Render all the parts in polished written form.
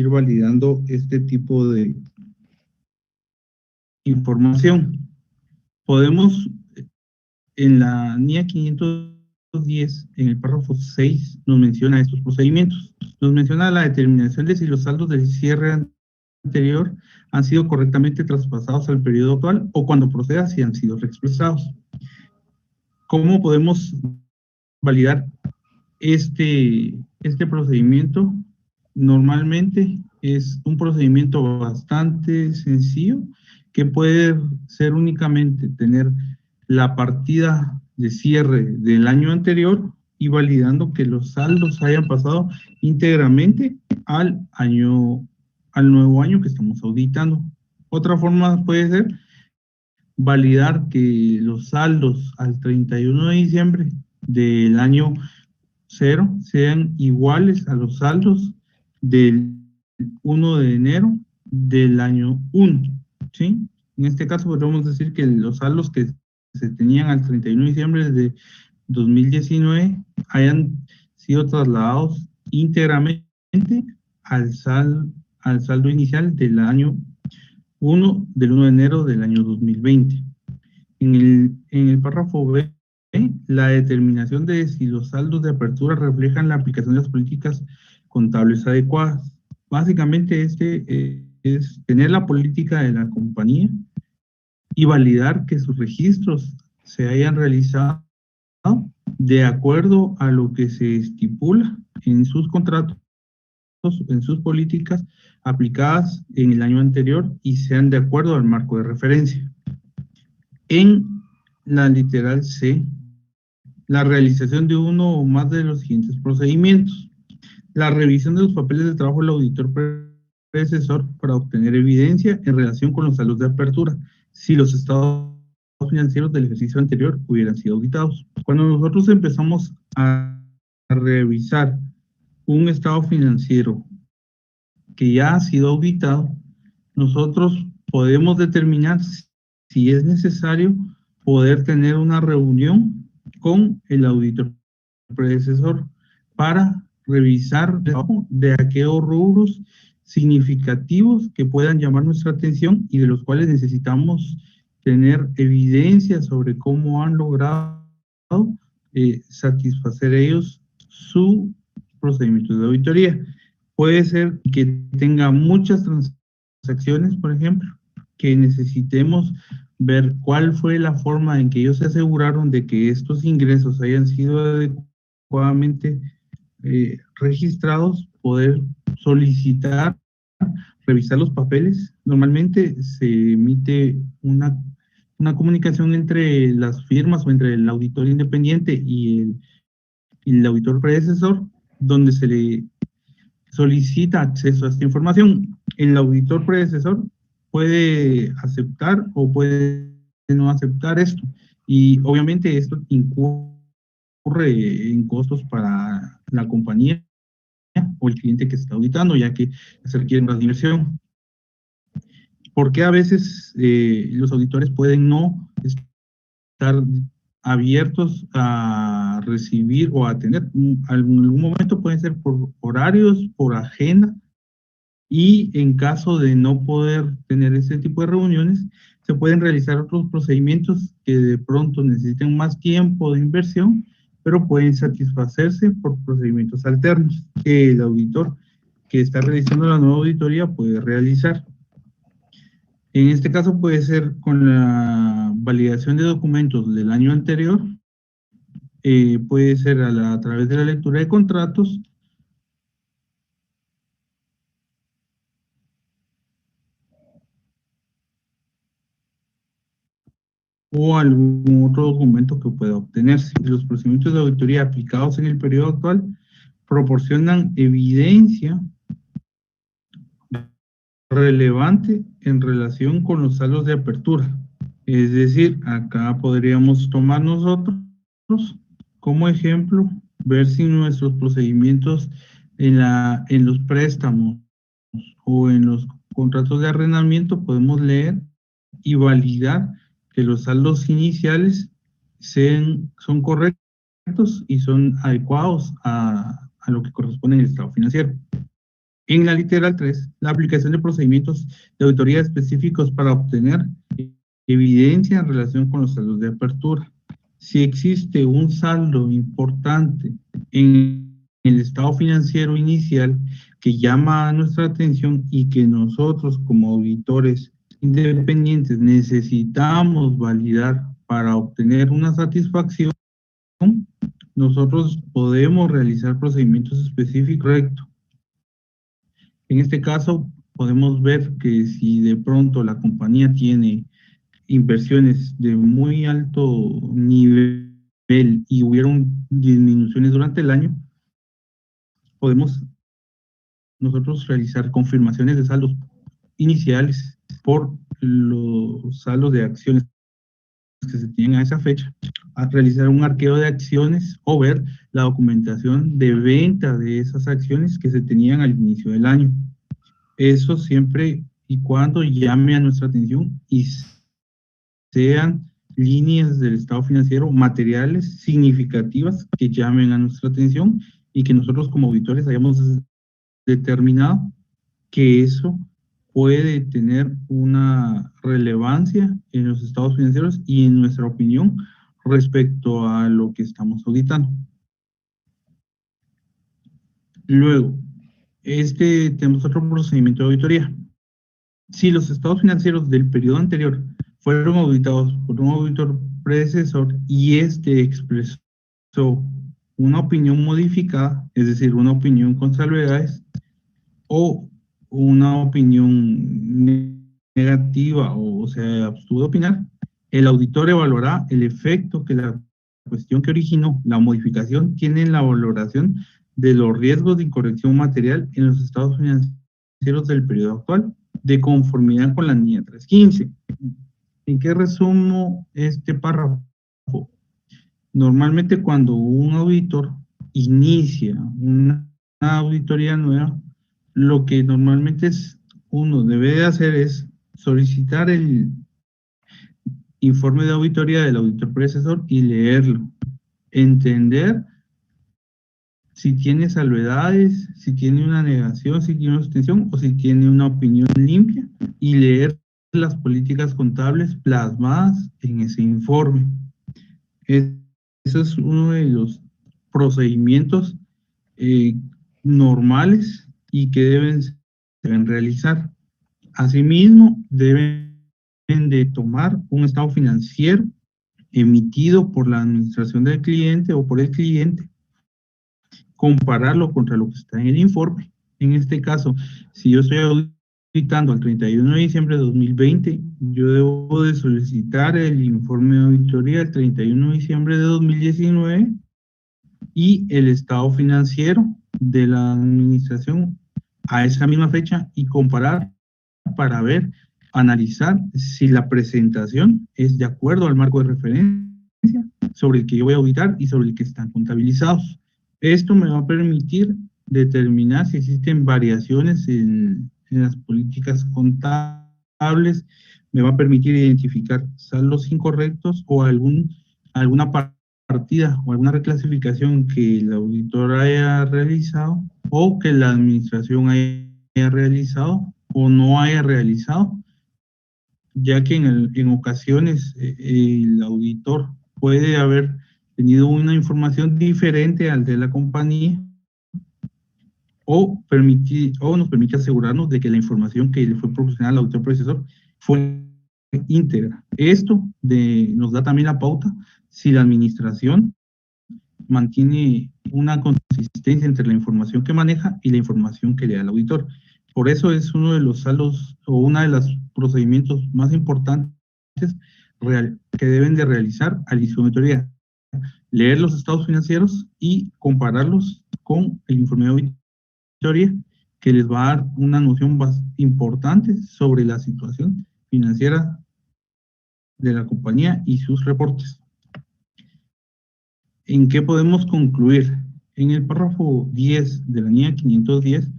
ir validando este tipo de información. Podemos, en la NIA 510, en el párrafo 6, nos menciona estos procedimientos. Nos menciona la determinación de si los saldos del cierre anterior han sido correctamente traspasados al periodo actual o cuando proceda si han sido reexpresados. ¿Cómo podemos validar este procedimiento? Normalmente es un procedimiento bastante sencillo que puede ser únicamente tener la partida de cierre del año anterior y validando que los saldos hayan pasado íntegramente al nuevo año que estamos auditando. Otra forma puede ser validar que los saldos al 31 de diciembre del año 0 sean iguales a los saldos del 1 de enero del año 1, ¿sí? En este caso podemos decir que los saldos que se tenían al 31 de diciembre de 2019 hayan sido trasladados íntegramente al saldo inicial del año 1 del 1 de enero del año 2020. En el párrafo B, la determinación de si los saldos de apertura reflejan la aplicación de las políticas contables adecuadas. Básicamente es tener la política de la compañía y validar que sus registros se hayan realizado de acuerdo a lo que se estipula en sus contratos, en sus políticas aplicadas en el año anterior y sean de acuerdo al marco de referencia. En la literal C, la realización de uno o más de los siguientes procedimientos. La revisión de los papeles de trabajo del auditor predecesor para obtener evidencia en relación con los saldos de apertura, si los estados financieros del ejercicio anterior hubieran sido auditados. Cuando nosotros empezamos a revisar un estado financiero que ya ha sido auditado, nosotros podemos determinar si es necesario poder tener una reunión con el auditor predecesor para revisar de aquellos rubros significativos que puedan llamar nuestra atención y de los cuales necesitamos tener evidencia sobre cómo han logrado satisfacer ellos su procedimiento de auditoría. Puede ser que tenga muchas transacciones, por ejemplo, que necesitemos ver cuál fue la forma en que ellos se aseguraron de que estos ingresos hayan sido adecuadamente registrados, poder solicitar, revisar los papeles. Normalmente se emite una comunicación entre las firmas o entre el auditor independiente y el auditor predecesor, donde se le solicita acceso a esta información. El auditor predecesor puede aceptar o puede no aceptar esto. Y obviamente esto incurre en costos para la compañía o el cliente que se está auditando, ya que se requiere más inversión. Porque a veces los auditores pueden no estar abiertos a recibir o a atender. En algún momento pueden ser por horarios, por agenda, y en caso de no poder tener ese tipo de reuniones, se pueden realizar otros procedimientos que de pronto necesiten más tiempo de inversión, pero pueden satisfacerse por procedimientos alternos que el auditor que está realizando la nueva auditoría puede realizar. En este caso puede ser con la validación de documentos del año anterior, puede ser a través de la lectura de contratos, o algún otro documento que pueda obtenerse. Los procedimientos de auditoría aplicados en el periodo actual proporcionan evidencia relevante en relación con los saldos de apertura. Es decir, acá podríamos tomar nosotros como ejemplo, ver si nuestros procedimientos en los préstamos o en los contratos de arrendamiento podemos leer y validar que los saldos iniciales son correctos y son adecuados a lo que corresponde en el estado financiero. En la literal 3, la aplicación de procedimientos de auditoría específicos para obtener evidencia en relación con los saldos de apertura. Si existe un saldo importante en el estado financiero inicial que llama a nuestra atención y que nosotros como auditores independientes necesitamos validar para obtener una satisfacción, nosotros podemos realizar procedimientos específicos. Correcto. En este caso, podemos ver que si de pronto la compañía tiene inversiones de muy alto nivel y hubieron disminuciones durante el año, podemos nosotros realizar confirmaciones de saldos iniciales por los saldos de acciones que se tienen a esa fecha, a realizar un arqueo de acciones o ver la documentación de venta de esas acciones que se tenían al inicio del año. Eso siempre y cuando llame a nuestra atención y sean líneas del estado financiero materiales significativas que llamen a nuestra atención y que nosotros como auditores hayamos determinado que eso puede tener una relevancia en los estados financieros y en nuestra opinión respecto a lo que estamos auditando. Luego, tenemos otro procedimiento de auditoría. Si los estados financieros del periodo anterior fueron auditados por un auditor predecesor y expresó una opinión modificada, es decir, una opinión con salvedades, o una opinión negativa o se abstuvo de opinar, el auditor evaluará el efecto que la cuestión que originó la modificación tiene en la valoración de los riesgos de incorrección material en los estados financieros del periodo actual, de conformidad con la NIA 315. ¿En qué resumo este párrafo? Normalmente cuando un auditor inicia una auditoría nueva, lo que normalmente uno debe de hacer es solicitar el informe de auditoría del auditor predecesor y leerlo, entender si tiene salvedades, si tiene una negación, si tiene una suspensión o si tiene una opinión limpia y leer las políticas contables plasmadas en ese informe. Ese es uno de los procedimientos normales y que deben realizar. Asimismo, deben de tomar un estado financiero emitido por la administración del cliente o por el cliente, compararlo contra lo que está en el informe. En este caso, si yo estoy auditando al 31 de diciembre de 2020, yo debo de solicitar el informe de auditoría al 31 de diciembre de 2019 y el estado financiero de la administración a esa misma fecha y comparar para ver, analizar si la presentación es de acuerdo al marco de referencia sobre el que yo voy a auditar y sobre el que están contabilizados. Esto me va a permitir determinar si existen variaciones en las políticas contables, me va a permitir identificar saldos incorrectos o alguna partida o alguna reclasificación que el auditor haya realizado o que la administración haya realizado o no haya realizado, ya que en ocasiones el auditor puede haber tenido una información diferente al de la compañía o nos permite asegurarnos de que la información que le fue proporcionada al auditor predecesor fue íntegra. Esto nos da también la pauta si la administración mantiene una consistencia entre la información que maneja y la información que le da el auditor. Por eso es uno de los saldos o uno de los procedimientos más importantes que deben de realizar al inicio de auditoría. Leer los estados financieros y compararlos con el informe de auditoría, que les va a dar una noción bastante importante sobre la situación financiera de la compañía y sus reportes. ¿En qué podemos concluir? En el párrafo 10 de la NIA 510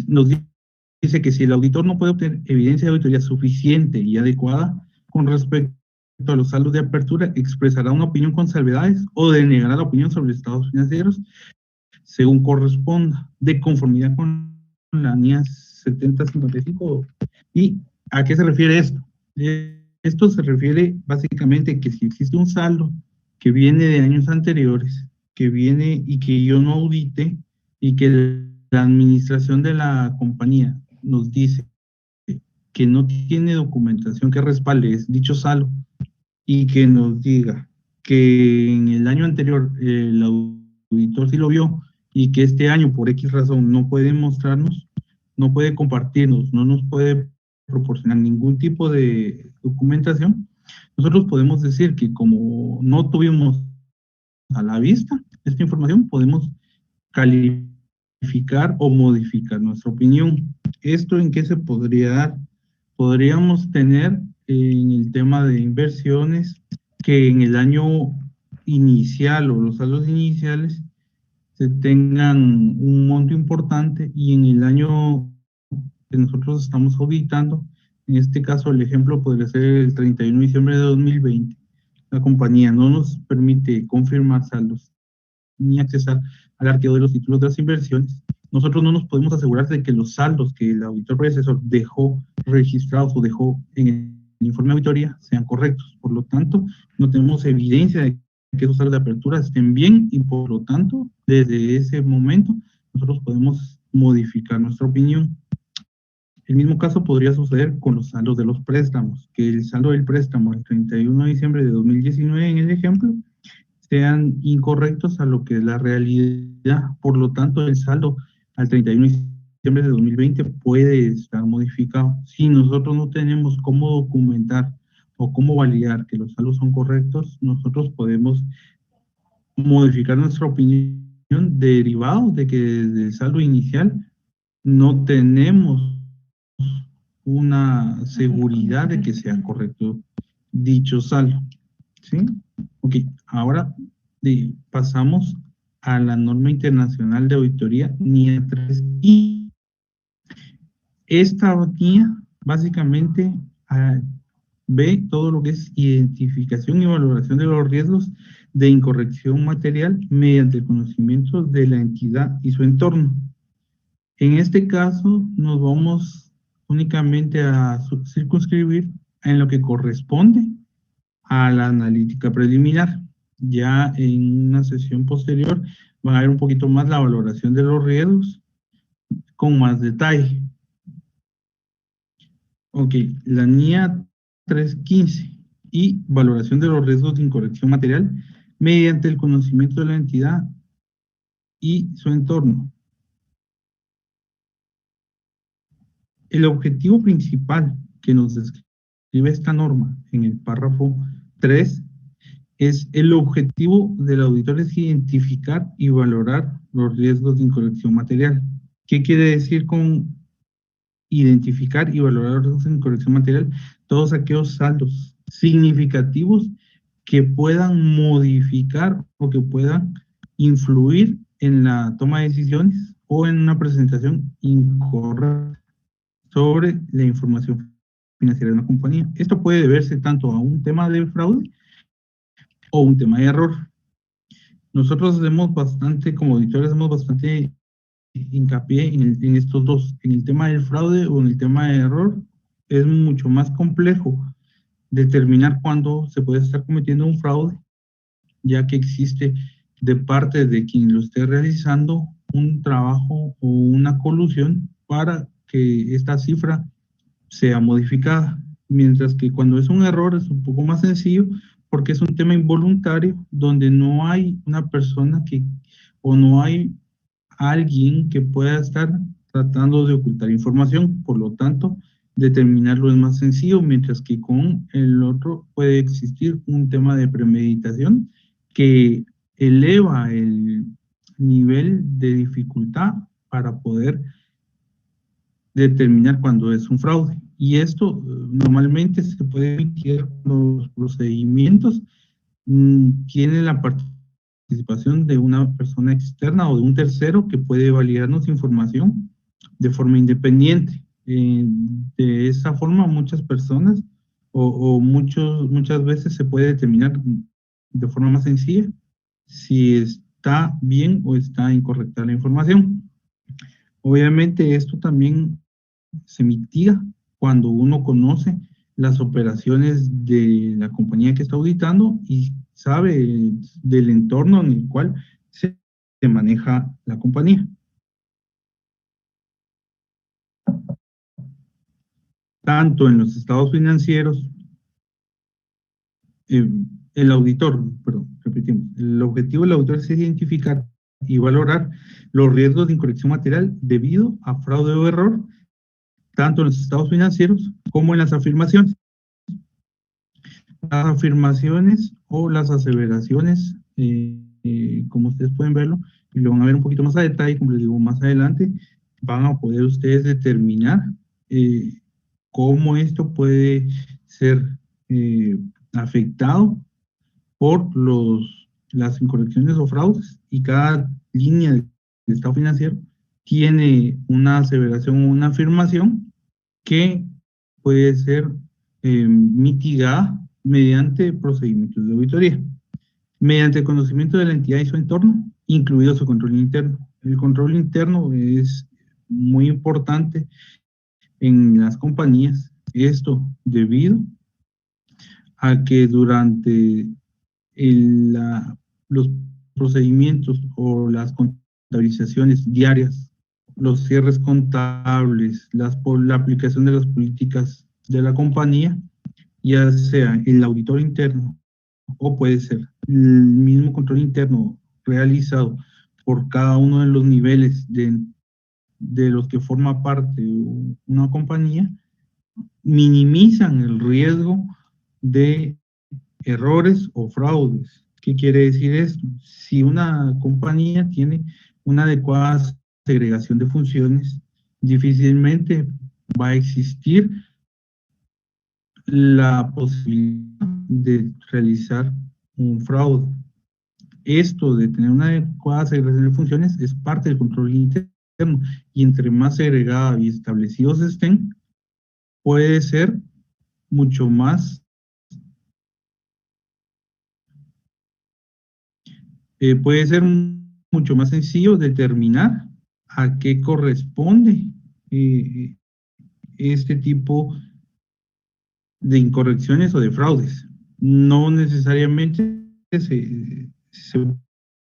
nos dice que si el auditor no puede obtener evidencia de auditoría suficiente y adecuada con respecto a los saldos de apertura, expresará una opinión con salvedades o denegará la opinión sobre estados financieros según corresponda, de conformidad con la NIA 7055. ¿Y a qué se refiere esto? Esto se refiere básicamente que si existe un saldo que viene de años anteriores, que viene y que yo no audite, y que la administración de la compañía nos dice que no tiene documentación que respalde dicho saldo, y que nos diga que en el año anterior el auditor sí lo vio y que este año por X razón no puede mostrarnos, no puede compartirnos, no nos puede proporcionar ningún tipo de documentación, nosotros podemos decir que como no tuvimos a la vista esta información, podemos calificar o modificar nuestra opinión. ¿Esto en qué se podría dar? Podríamos tener en el tema de inversiones que en el año inicial o los saldos iniciales se tengan un monto importante, y en el año que nosotros estamos auditando, en este caso el ejemplo podría ser el 31 de diciembre de 2020, la compañía no nos permite confirmar saldos ni accesar al archivo de los títulos de las inversiones, nosotros no nos podemos asegurar de que los saldos que el auditor predecesor dejó registrados o dejó en el informe de auditoría sean correctos. Por lo tanto, no tenemos evidencia de que esos saldos de apertura estén bien, y por lo tanto, desde ese momento, nosotros podemos modificar nuestra opinión. El mismo caso podría suceder con los saldos de los préstamos, que el saldo del préstamo el 31 de diciembre de 2019 en el ejemplo sean incorrectos a lo que es la realidad. Por lo tanto, el saldo al 31 de diciembre de 2020 puede estar modificado. Si nosotros no tenemos cómo documentar o cómo validar que los saldos son correctos, nosotros podemos modificar nuestra opinión derivado de que desde el saldo inicial no tenemos una seguridad de que sea correcto dicho saldo. ¿Sí? Ok, ahora pasamos a la norma internacional de auditoría NIA 3. Y esta NIA básicamente ve todo lo que es identificación y valoración de los riesgos de incorrección material mediante el conocimiento de la entidad y su entorno. En este caso nos vamos únicamente a circunscribir en lo que corresponde a la analítica preliminar. Ya en una sesión posterior van a ver un poquito más la valoración de los riesgos con más detalle. Ok, la NIA 315 y valoración de los riesgos de incorrección material mediante el conocimiento de la entidad y su entorno. El objetivo principal que nos describe esta norma en el párrafo 3 es el objetivo del auditor es identificar y valorar los riesgos de incorrección material. ¿Qué quiere decir con identificar y valorar los riesgos de incorrección material? Todos aquellos saldos significativos que puedan modificar o que puedan influir en la toma de decisiones o en una presentación incorrecta sobre la información financiera de una compañía. Esto puede deberse tanto a un tema de fraude o un tema de error. Nosotros hacemos bastante, como auditores, hacemos bastante hincapié en estos dos. En el tema del fraude o en el tema de error, es mucho más complejo determinar cuándo se puede estar cometiendo un fraude, ya que existe de parte de quien lo esté realizando un trabajo o una colusión para que esta cifra sea modificada. Mientras que cuando es un error es un poco más sencillo, porque es un tema involuntario donde no hay una persona que, o no hay alguien que pueda estar tratando de ocultar información. Por lo tanto, determinarlo es más sencillo, mientras que con el otro puede existir un tema de premeditación que eleva el nivel de dificultad para poder determinar cuando es un fraude. Y esto normalmente se puede emitir los procedimientos tienen la participación de una persona externa o de un tercero que puede validarnos información de forma independiente. De esa forma, muchas personas muchas veces se puede determinar de forma más sencilla si está bien o está incorrecta la información. Obviamente esto también se mitiga cuando uno conoce las operaciones de la compañía que está auditando y sabe del entorno en el cual se maneja la compañía. Tanto en los estados financieros, eh, el auditor, perdón, repetimos, el objetivo del auditor es identificar y valorar los riesgos de incorrección material debido a fraude o error, tanto en los estados financieros como en las afirmaciones. Las afirmaciones o las aseveraciones, como ustedes pueden verlo, y lo van a ver un poquito más a detalle, como les digo, más adelante, van a poder ustedes determinar eh, cómo esto puede ser afectado por las incorrecciones o fraudes, y cada línea del estado financiero tiene una aseveración o una afirmación que puede ser mitigada mediante procedimientos de auditoría, mediante el conocimiento de la entidad y su entorno, incluido su control interno. El control interno es muy importante en las compañías, esto debido a que durante los procedimientos o las contabilizaciones diarias, los cierres contables, la aplicación de las políticas de la compañía, ya sea el auditor interno o puede ser el mismo control interno realizado por cada uno de los niveles de los que forma parte una compañía, minimizan el riesgo de errores o fraudes. ¿Qué quiere decir esto? Si una compañía tiene una adecuada segregación de funciones, difícilmente va a existir la posibilidad de realizar un fraude. Esto de tener una adecuada segregación de funciones es parte del control interno, y entre más segregados y establecidos estén, puede ser mucho más puede ser mucho más sencillo determinar a qué corresponde eh, este tipo de incorrecciones o de fraudes. No necesariamente se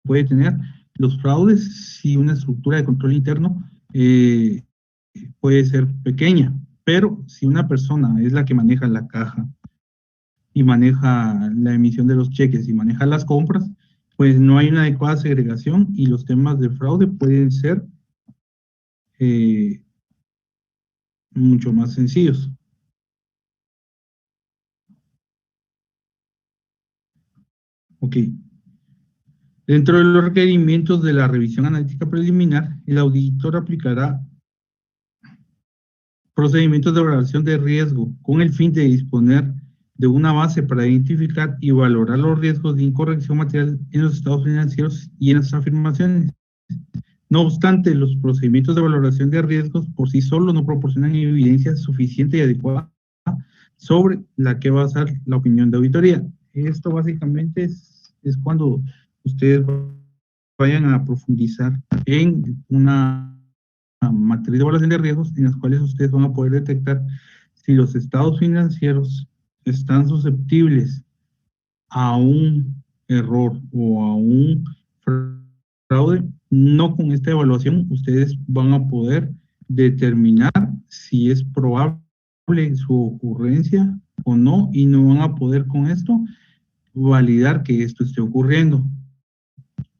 puede tener los fraudes si una estructura de control interno puede ser pequeña, pero si una persona es la que maneja la caja y maneja la emisión de los cheques y maneja las compras, pues no hay una adecuada segregación y los temas de fraude pueden ser eh, mucho más sencillos. Ok. Dentro de los requerimientos de la revisión analítica preliminar, el auditor aplicará procedimientos de evaluación de riesgo con el fin de disponer de una base para identificar y valorar los riesgos de incorrección material en los estados financieros y en las afirmaciones. No obstante, los procedimientos de valoración de riesgos por sí solos no proporcionan evidencia suficiente y adecuada sobre la que basar la opinión de auditoría. Esto básicamente es cuando ustedes vayan a profundizar en una matriz de evaluación de riesgos en las cuales ustedes van a poder detectar si los estados financieros están susceptibles a un error o a un fraude. No, con esta evaluación ustedes van a poder determinar si es probable su ocurrencia o no, y no van a poder con esto validar que esto esté ocurriendo.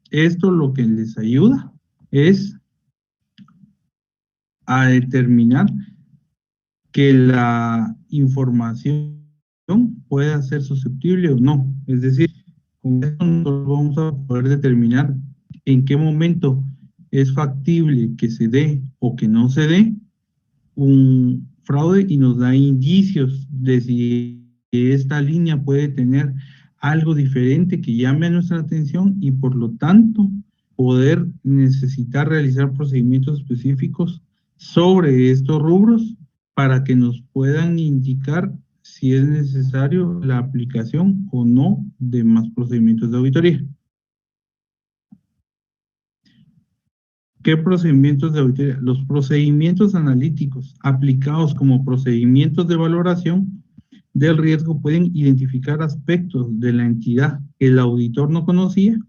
Esto lo que les ayuda es a determinar que la información pueda ser susceptible o no. Es decir, con esto nosotros vamos a poder determinar en qué momento es factible que se dé o que no se dé un fraude, y nos da indicios de si esta línea puede tener algo diferente que llame a nuestra atención, y por lo tanto poder necesitar realizar procedimientos específicos sobre estos rubros para que nos puedan indicar si es necesario la aplicación o no de más procedimientos de auditoría. Ok, ¿Qué procedimientos de auditoría? Los procedimientos analíticos aplicados como procedimientos de valoración del riesgo pueden identificar aspectos de la entidad que el auditor no conocía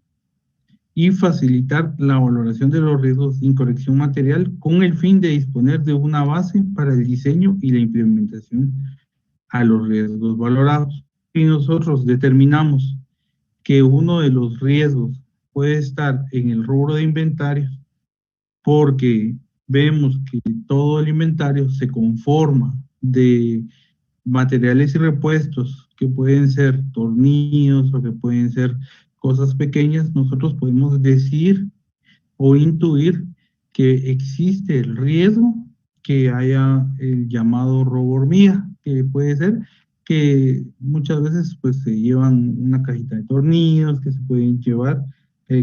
y facilitar la valoración de los riesgos de incorrección material con el fin de disponer de una base para el diseño y la implementación a los riesgos valorados. Si nosotros determinamos que uno de los riesgos puede estar en el rubro de inventarios, porque vemos que todo el inventario se conforma de materiales y repuestos que pueden ser tornillos o que pueden ser cosas pequeñas, nosotros podemos decir o intuir que existe el riesgo que haya el llamado robo hormiga, que puede ser que muchas veces pues se llevan una cajita de tornillos, que se pueden llevar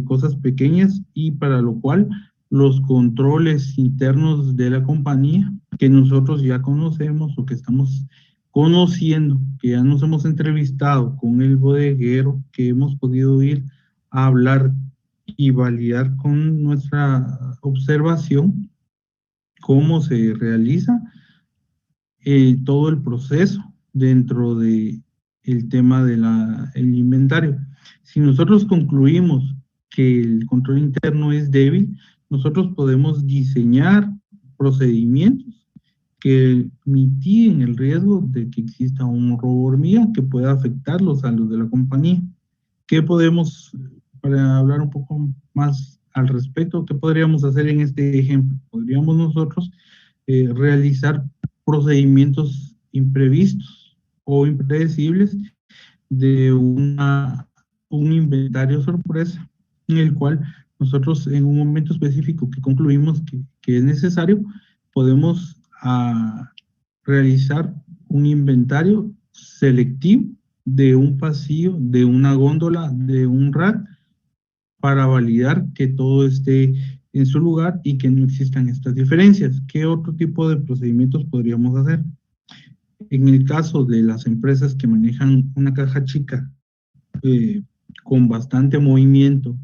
cosas pequeñas y para lo cual los controles internos de la compañía que nosotros ya conocemos o que estamos conociendo, que ya nos hemos entrevistado con el bodeguero, que hemos podido ir a hablar y validar con nuestra observación cómo se realiza todo el proceso dentro de el tema del inventario. Si nosotros concluimos que el control interno es débil, nosotros podemos diseñar procedimientos que mitiguen el riesgo de que exista un robo hormiga que pueda afectar los saldos de la compañía. ¿Qué podemos, para hablar un poco más al respecto, qué podríamos hacer en este ejemplo? Podríamos nosotros realizar procedimientos imprevistos o impredecibles de un inventario sorpresa, en el cual nosotros en un momento específico que concluimos que es necesario, podemos realizar un inventario selectivo de un pasillo, de una góndola, de un rack, para validar que todo esté en su lugar y que no existan estas diferencias. ¿Qué otro tipo de procedimientos podríamos hacer? En el caso de las empresas que manejan una caja chica con bastante movimiento,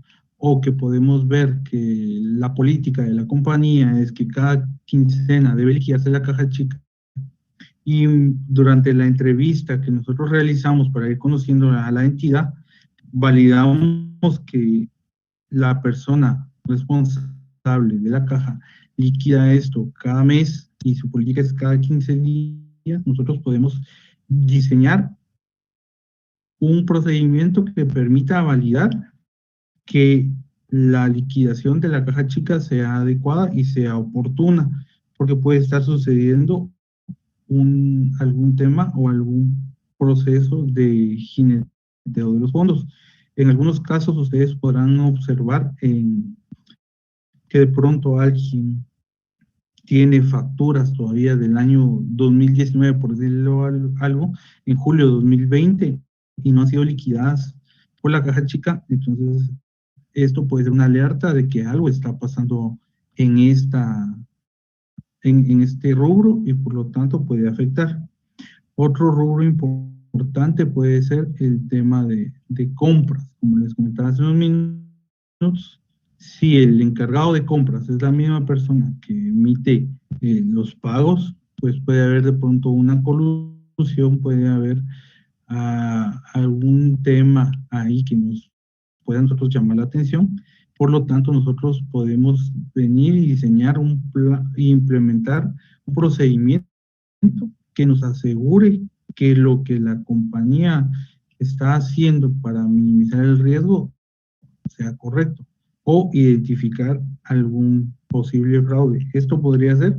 o que podemos ver que la política de la compañía es que cada quincena debe liquidarse la caja chica, y durante la entrevista que nosotros realizamos para ir conociendo a la entidad, validamos que la persona responsable de la caja liquida esto cada mes y su política es cada 15 días, nosotros podemos diseñar un procedimiento que permita validar que la liquidación de la caja chica sea adecuada y sea oportuna, porque puede estar sucediendo algún tema o algún proceso de jineteo de los fondos. En algunos casos ustedes podrán observar que de pronto alguien tiene facturas todavía del año 2019, por decirlo algo, en julio de 2020 y no han sido liquidadas por la caja chica. Entonces esto puede ser una alerta de que algo está pasando en este rubro y por lo tanto puede afectar. Otro rubro importante puede ser el tema de compras. Como les comentaba hace unos minutos, si el encargado de compras es la misma persona que emite los pagos, pues puede haber de pronto una colusión, puede haber algún tema ahí que nos pueda nosotros llamar la atención. Por lo tanto, nosotros podemos venir y diseñar un plan e implementar un procedimiento que nos asegure que lo que la compañía está haciendo para minimizar el riesgo sea correcto, o identificar algún posible fraude. Esto podría ser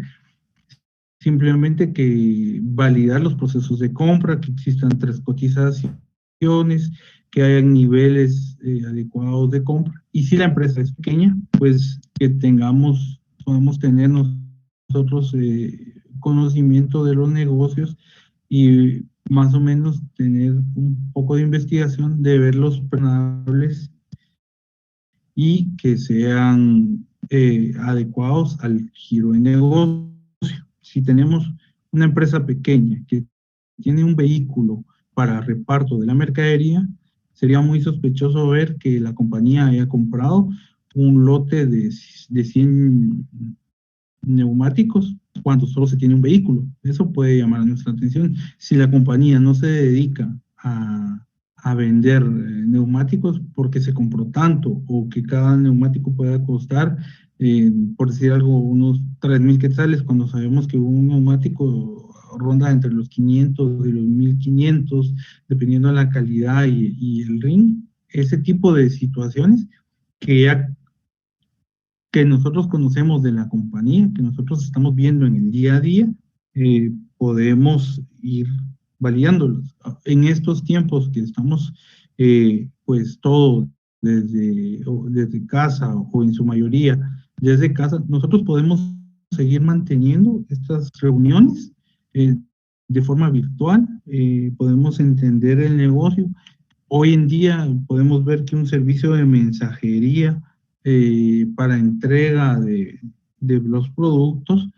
simplemente que validar los procesos de compra, que existan 3 cotizaciones, que hayan niveles adecuados de compra. Y si la empresa es pequeña, pues que podamos tener nosotros conocimiento de los negocios y más o menos tener un poco de investigación de ver los penales y que sean adecuados al giro de negocio. Si tenemos una empresa pequeña que tiene un vehículo para reparto de la mercadería, sería muy sospechoso ver que la compañía haya comprado un lote de 100 neumáticos cuando solo se tiene un vehículo. Eso puede llamar nuestra atención. Si la compañía no se dedica a vender neumáticos porque se compró tanto o que cada neumático pueda costar, por decir algo, unos 3,000 quetzales, cuando sabemos que un neumático ronda entre los 500 y los 1,500, dependiendo de la calidad y el ring, ese tipo de situaciones que ya que nosotros conocemos de la compañía, que nosotros estamos viendo en el día a día, podemos ir validándolos. En estos tiempos que estamos, pues todo desde casa o en su mayoría desde casa, nosotros podemos seguir manteniendo estas reuniones de forma virtual, podemos entender el negocio. Hoy en día podemos ver que un servicio de mensajería para entrega de los productos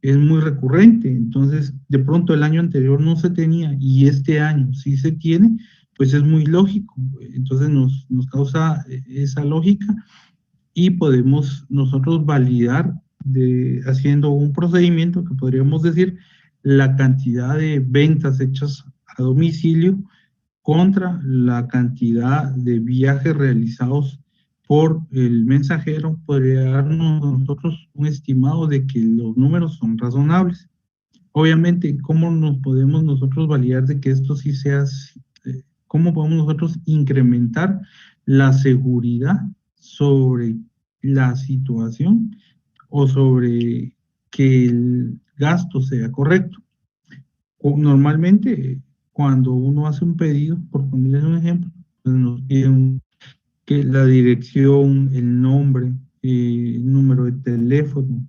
es muy recurrente. Entonces, de pronto el año anterior no se tenía y este año sí se tiene, pues es muy lógico. Entonces nos causa esa lógica y podemos nosotros validar haciendo un procedimiento que podríamos decir la cantidad de ventas hechas a domicilio contra la cantidad de viajes realizados por el mensajero, podría darnos a nosotros un estimado de que los números son razonables. Obviamente, ¿cómo nos podemos nosotros validar de que esto sí sea, cómo podemos nosotros incrementar la seguridad sobre la situación o sobre que el gasto sea correcto? Normalmente, cuando uno hace un pedido, por ponerles un ejemplo, pues nos piden que la dirección, el nombre, el número de teléfono.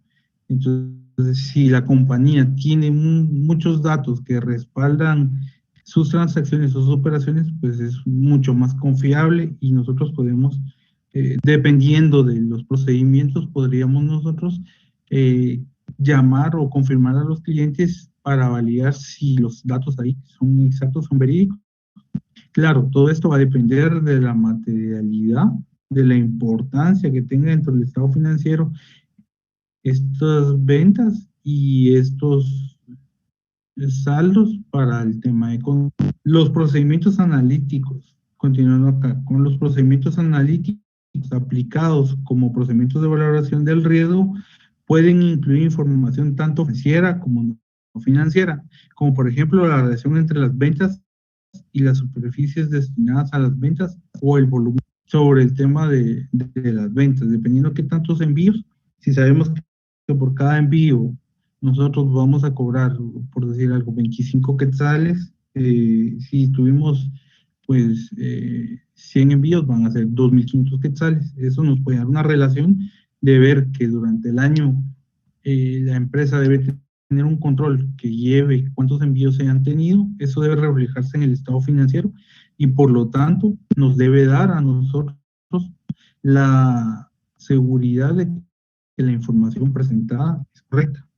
Entonces, si la compañía tiene muchos datos que respaldan sus transacciones, sus operaciones, pues es mucho más confiable y nosotros podemos, dependiendo de los procedimientos, podríamos nosotros llamar o confirmar a los clientes para validar si los datos ahí son exactos, son verídicos. Claro, todo esto va a depender de la materialidad, de la importancia que tenga dentro del estado financiero estas ventas y estos saldos para el tema económico. Los procedimientos analíticos, continuando acá, con los procedimientos analíticos aplicados como procedimientos de valoración del riesgo, pueden incluir información tanto financiera como no financiera, como por ejemplo la relación entre las ventas y las superficies destinadas a las ventas o el volumen sobre el tema de las ventas, dependiendo de qué tantos envíos. Si sabemos que por cada envío nosotros vamos a cobrar, por decir algo, 25 quetzales, si tuvimos pues 100 envíos van a ser 2,500 quetzales. Eso nos puede dar una relación de ver que durante el año la empresa debe tener un control que lleve cuántos envíos se han tenido. Eso debe reflejarse en el estado financiero y por lo tanto nos debe dar a nosotros la seguridad de que la información presentada es correcta.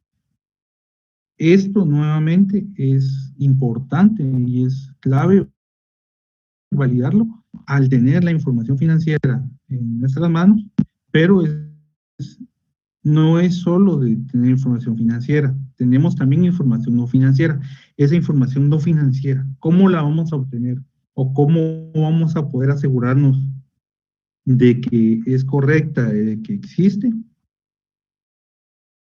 Esto nuevamente es importante y es clave validarlo al tener la información financiera en nuestras manos, pero no es solo de tener información financiera, tenemos también información no financiera. Esa información no financiera, ¿cómo la vamos a obtener? ¿O cómo vamos a poder asegurarnos de que es correcta, de que existe?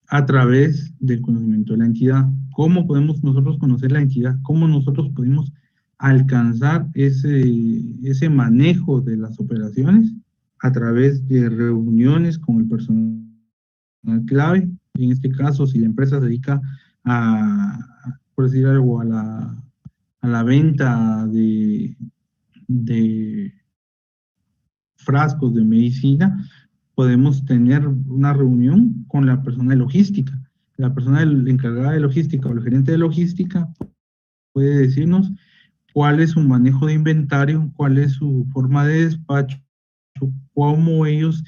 A través del conocimiento de la entidad. ¿Cómo podemos nosotros conocer la entidad? ¿Cómo nosotros podemos alcanzar ese manejo de las operaciones? A través de reuniones con el personal clave. En este caso, si la empresa se dedica por decir algo, a la venta de frascos de medicina, podemos tener una reunión con la persona de logística. La persona encargada de logística o el gerente de logística puede decirnos cuál es su manejo de inventario, cuál es su forma de despacho, cómo ellos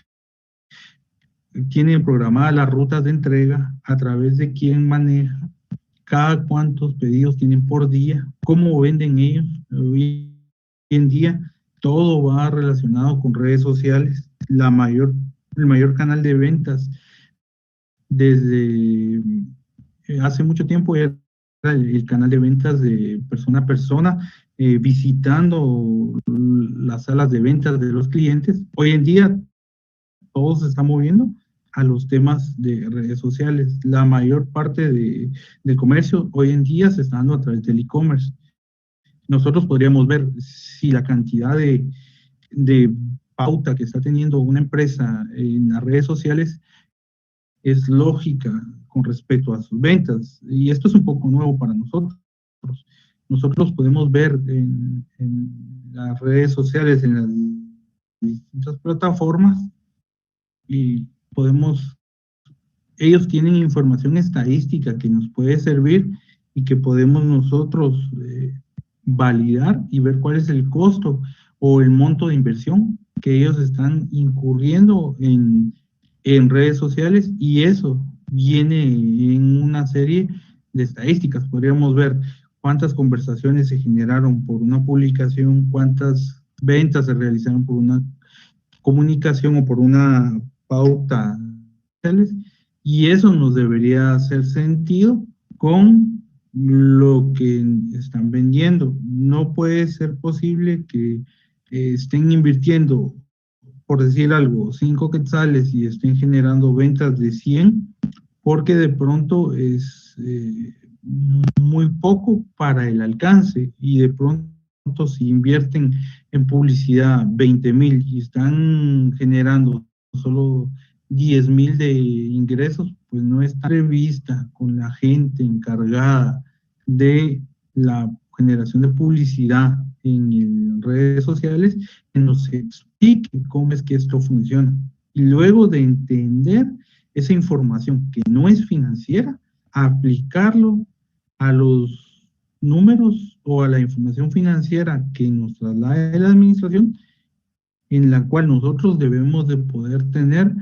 tienen programadas las rutas de entrega, a través de quién maneja, cada cuántos pedidos tienen por día, cómo venden ellos. Hoy en día todo va relacionado con redes sociales. La mayor el mayor canal de ventas desde hace mucho tiempo era el canal de ventas de persona a persona, visitando las salas de ventas de los clientes. Hoy en día todo se está moviendo a los temas de redes sociales. La mayor parte del comercio hoy en día se está dando a través del e-commerce. Nosotros podríamos ver si la cantidad de pauta que está teniendo una empresa en las redes sociales es lógica con respecto a sus ventas. Y esto es un poco nuevo para nosotros. Nosotros podemos ver en las redes sociales, en las distintas plataformas, y ellos tienen información estadística que nos puede servir y que podemos nosotros validar y ver cuál es el costo o el monto de inversión que ellos están incurriendo en redes sociales, y eso viene en una serie de estadísticas. Podríamos ver cuántas conversaciones se generaron por una publicación, cuántas ventas se realizaron por una comunicación o por una pauta, y eso nos debería hacer sentido con lo que están vendiendo. No puede ser posible que estén invirtiendo, por decir algo, 5 quetzales y estén generando ventas de 100, porque de pronto es muy poco para el alcance, y de pronto si invierten en publicidad 20,000 y están generando solo 10,000 de ingresos, pues no está prevista con la gente encargada de la generación de publicidad en redes sociales que nos explique cómo es que esto funciona. Y luego de entender esa información que no es financiera, aplicarlo a los números o a la información financiera que nos traslade la administración, en la cual nosotros debemos de poder tener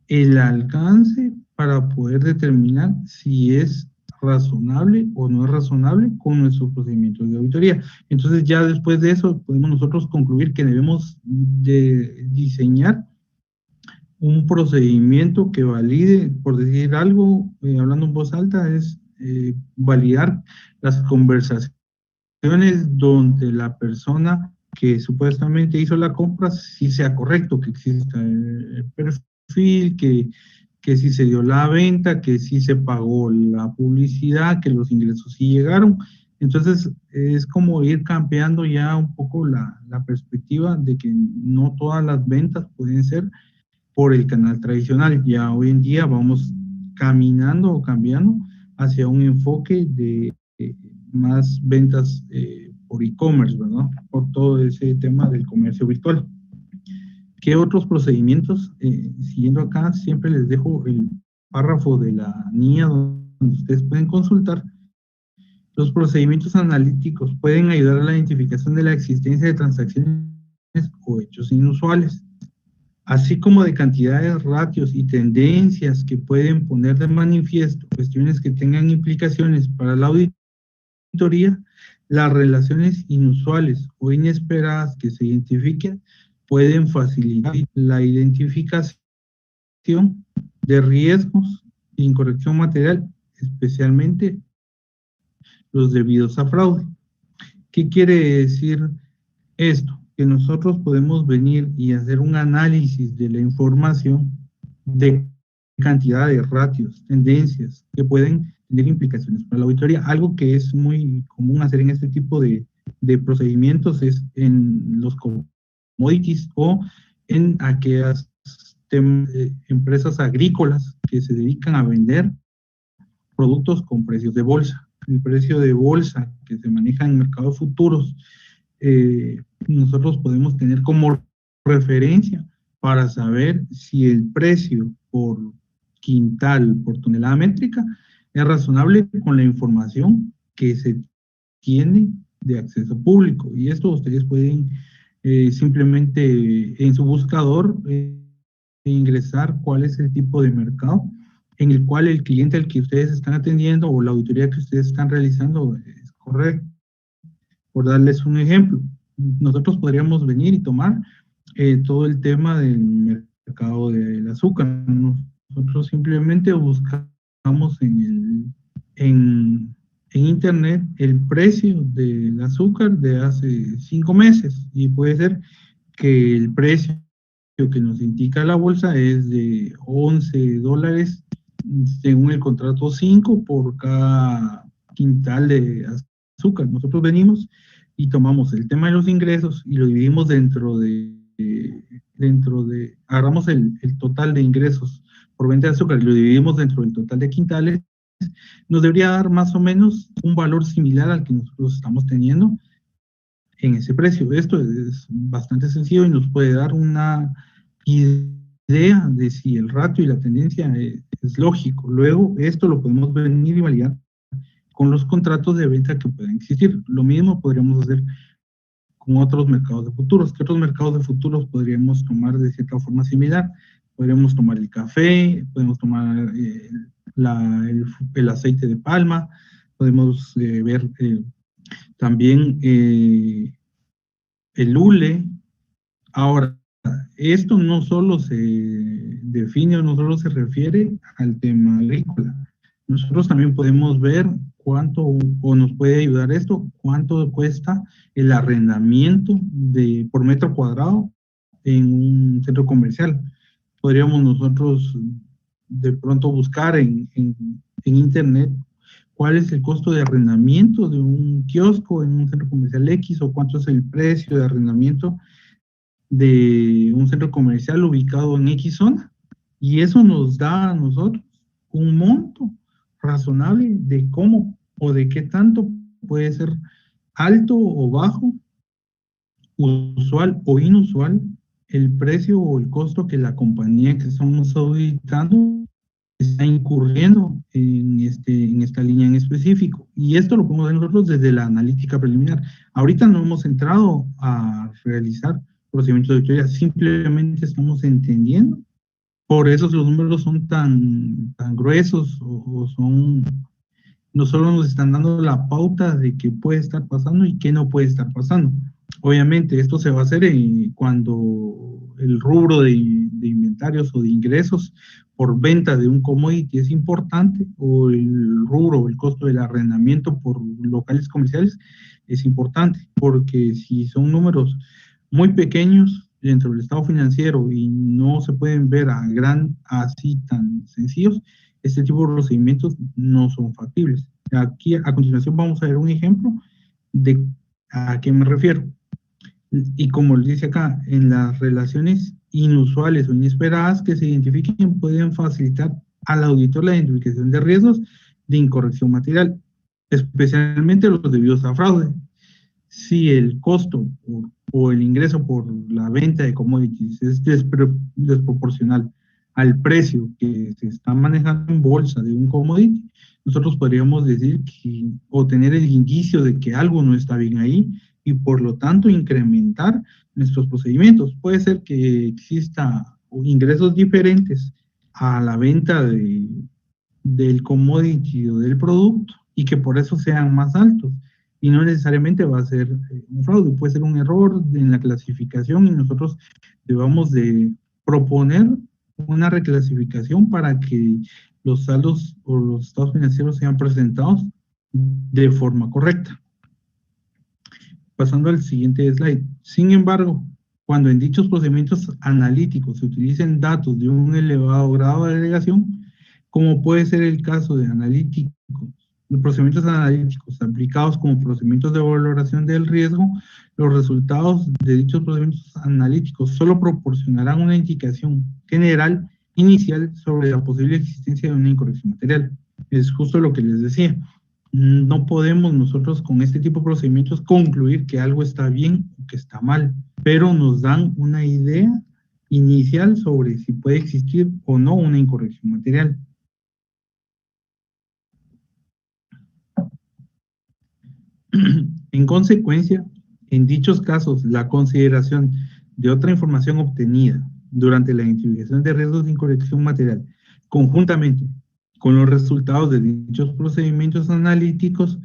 el alcance para poder determinar si es razonable o no es razonable con nuestros procedimientos de auditoría. Entonces ya después de eso podemos nosotros concluir que debemos de diseñar un procedimiento que valide, por decir algo, hablando en voz alta, es validar las conversaciones donde la persona que supuestamente hizo la compra sí sea correcto, que exista el perfil, que sí se dio la venta, que sí se pagó la publicidad, que los ingresos sí llegaron. Entonces es como ir cambiando ya un poco la perspectiva de que no todas las ventas pueden ser por el canal tradicional. Ya hoy en día vamos caminando o cambiando hacia un enfoque de más ventas por e-commerce, ¿verdad? Por todo ese tema del comercio virtual. ¿Qué otros procedimientos? Siguiendo acá, siempre les dejo el párrafo de la NIA donde ustedes pueden consultar. Los procedimientos analíticos pueden ayudar a la identificación de la existencia de transacciones o hechos inusuales, así como de cantidades, ratios y tendencias que pueden poner de manifiesto cuestiones que tengan implicaciones para la auditoría. Las relaciones inusuales o inesperadas que se identifiquen pueden facilitar la identificación de riesgos de incorrección material, especialmente los debidos a fraude. ¿Qué quiere decir esto? Que nosotros podemos venir y hacer un análisis de la información de cantidad de ratios, tendencias que pueden tener implicaciones para la auditoría. Algo que es muy común hacer en este tipo de procedimientos es en los commodities o en aquellas empresas agrícolas que se dedican a vender productos con precios de bolsa. El precio de bolsa que se maneja en mercados futuros, nosotros podemos tener como referencia para saber si el precio por quintal, por tonelada métrica, es razonable con la información que se tiene de acceso público. Y esto ustedes pueden simplemente en su buscador ingresar cuál es el tipo de mercado en el cual el cliente al que ustedes están atendiendo o la auditoría que ustedes están realizando es correcto. Por darles un ejemplo, nosotros podríamos venir y tomar todo el tema del mercado del azúcar. Nosotros simplemente buscamos en internet el precio del azúcar de hace 5 meses y puede ser que el precio que nos indica la bolsa es de $11 según el contrato 5 por cada quintal de azúcar. Nosotros venimos y tomamos el tema de los ingresos y lo dividimos agarramos el total de ingresos por venta de azúcar y lo dividimos dentro del total de quintales, nos debería dar más o menos un valor similar al que nosotros estamos teniendo en ese precio. Esto es bastante sencillo y nos puede dar una idea de si el ratio y la tendencia es lógico. Luego, esto lo podemos venir y validar con los contratos de venta que pueden existir. Lo mismo podríamos hacer con otros mercados de futuros. ¿Qué otros mercados de futuros podríamos tomar de cierta forma similar? Podríamos tomar el café, podemos tomar el aceite de palma, podemos ver también el hule. Ahora, esto no solo se define o no solo se refiere al tema agrícola. Nosotros también podemos ver cuánto, o nos puede ayudar esto, cuánto cuesta el arrendamiento por metro cuadrado en un centro comercial. Podríamos nosotros de pronto buscar en internet cuál es el costo de arrendamiento de un kiosco en un centro comercial X o cuánto es el precio de arrendamiento de un centro comercial ubicado en X zona, y eso nos da a nosotros un monto razonable de cómo o de qué tanto puede ser alto o bajo, usual o inusual, el precio o el costo que la compañía que estamos auditando está incurriendo en esta línea en específico. Y esto lo podemos ver nosotros desde la analítica preliminar. Ahorita no hemos entrado a realizar procedimientos de auditoría, simplemente estamos entendiendo. Por eso los números son tan gruesos o son, no solo nos están dando la pauta de qué puede estar pasando y qué no puede estar pasando. Obviamente esto se va a hacer cuando el rubro de inventarios o de ingresos por venta de un commodity es importante, o el rubro, el costo del arrendamiento por locales comerciales es importante, porque si son números muy pequeños dentro del estado financiero y no se pueden ver así tan sencillos, este tipo de procedimientos no son factibles. Aquí a continuación vamos a ver un ejemplo de a qué me refiero. Y como les dice acá, en las relaciones inusuales o inesperadas que se identifiquen pueden facilitar al auditor la identificación de riesgos de incorrección material, especialmente los debidos a fraude. Si el costo o el ingreso por la venta de commodities es desproporcional al precio que se está manejando en bolsa de un commodity, nosotros podríamos decir o tener el indicio de que algo no está bien ahí y por lo tanto incrementar nuestros procedimientos. Puede ser que exista ingresos diferentes a la venta del commodity o del producto y que por eso sean más altos. Y no necesariamente va a ser un fraude, puede ser un error en la clasificación y nosotros debamos de proponer una reclasificación para que los saldos o los estados financieros sean presentados de forma correcta. Pasando al siguiente slide. Sin embargo, cuando en dichos procedimientos analíticos se utilicen datos de un elevado grado de agregación, como puede ser el caso de los procedimientos analíticos aplicados como procedimientos de valoración del riesgo, los resultados de dichos procedimientos analíticos solo proporcionarán una indicación general inicial sobre la posible existencia de una incorrección material. Es justo lo que les decía. No podemos nosotros con este tipo de procedimientos concluir que algo está bien o que está mal, pero nos dan una idea inicial sobre si puede existir o no una incorrección material. En consecuencia, en dichos casos, la consideración de otra información obtenida durante la identificación de riesgos de incorrección material, conjuntamente con los resultados de dichos procedimientos analíticos,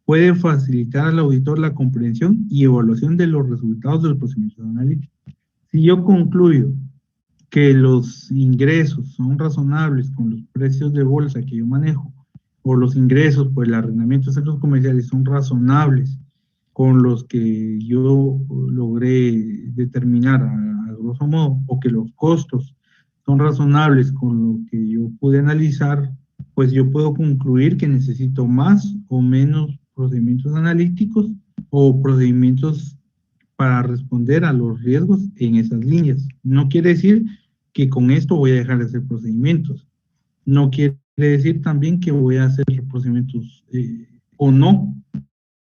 puede facilitar al auditor la comprensión y evaluación de los resultados de los procedimientos analíticos. Si yo concluyo que los ingresos son razonables con los precios de bolsa que yo manejo, o los ingresos por el arrendamiento de centros comerciales son razonables con los que yo logré determinar a grosso modo, o que los costos son razonables con lo que yo pude analizar, pues yo puedo concluir que necesito más o menos procedimientos analíticos o procedimientos para responder a los riesgos en esas líneas. No quiere decir que con esto voy a dejar de hacer procedimientos. No quiere decir también que voy a hacer procedimientos o no,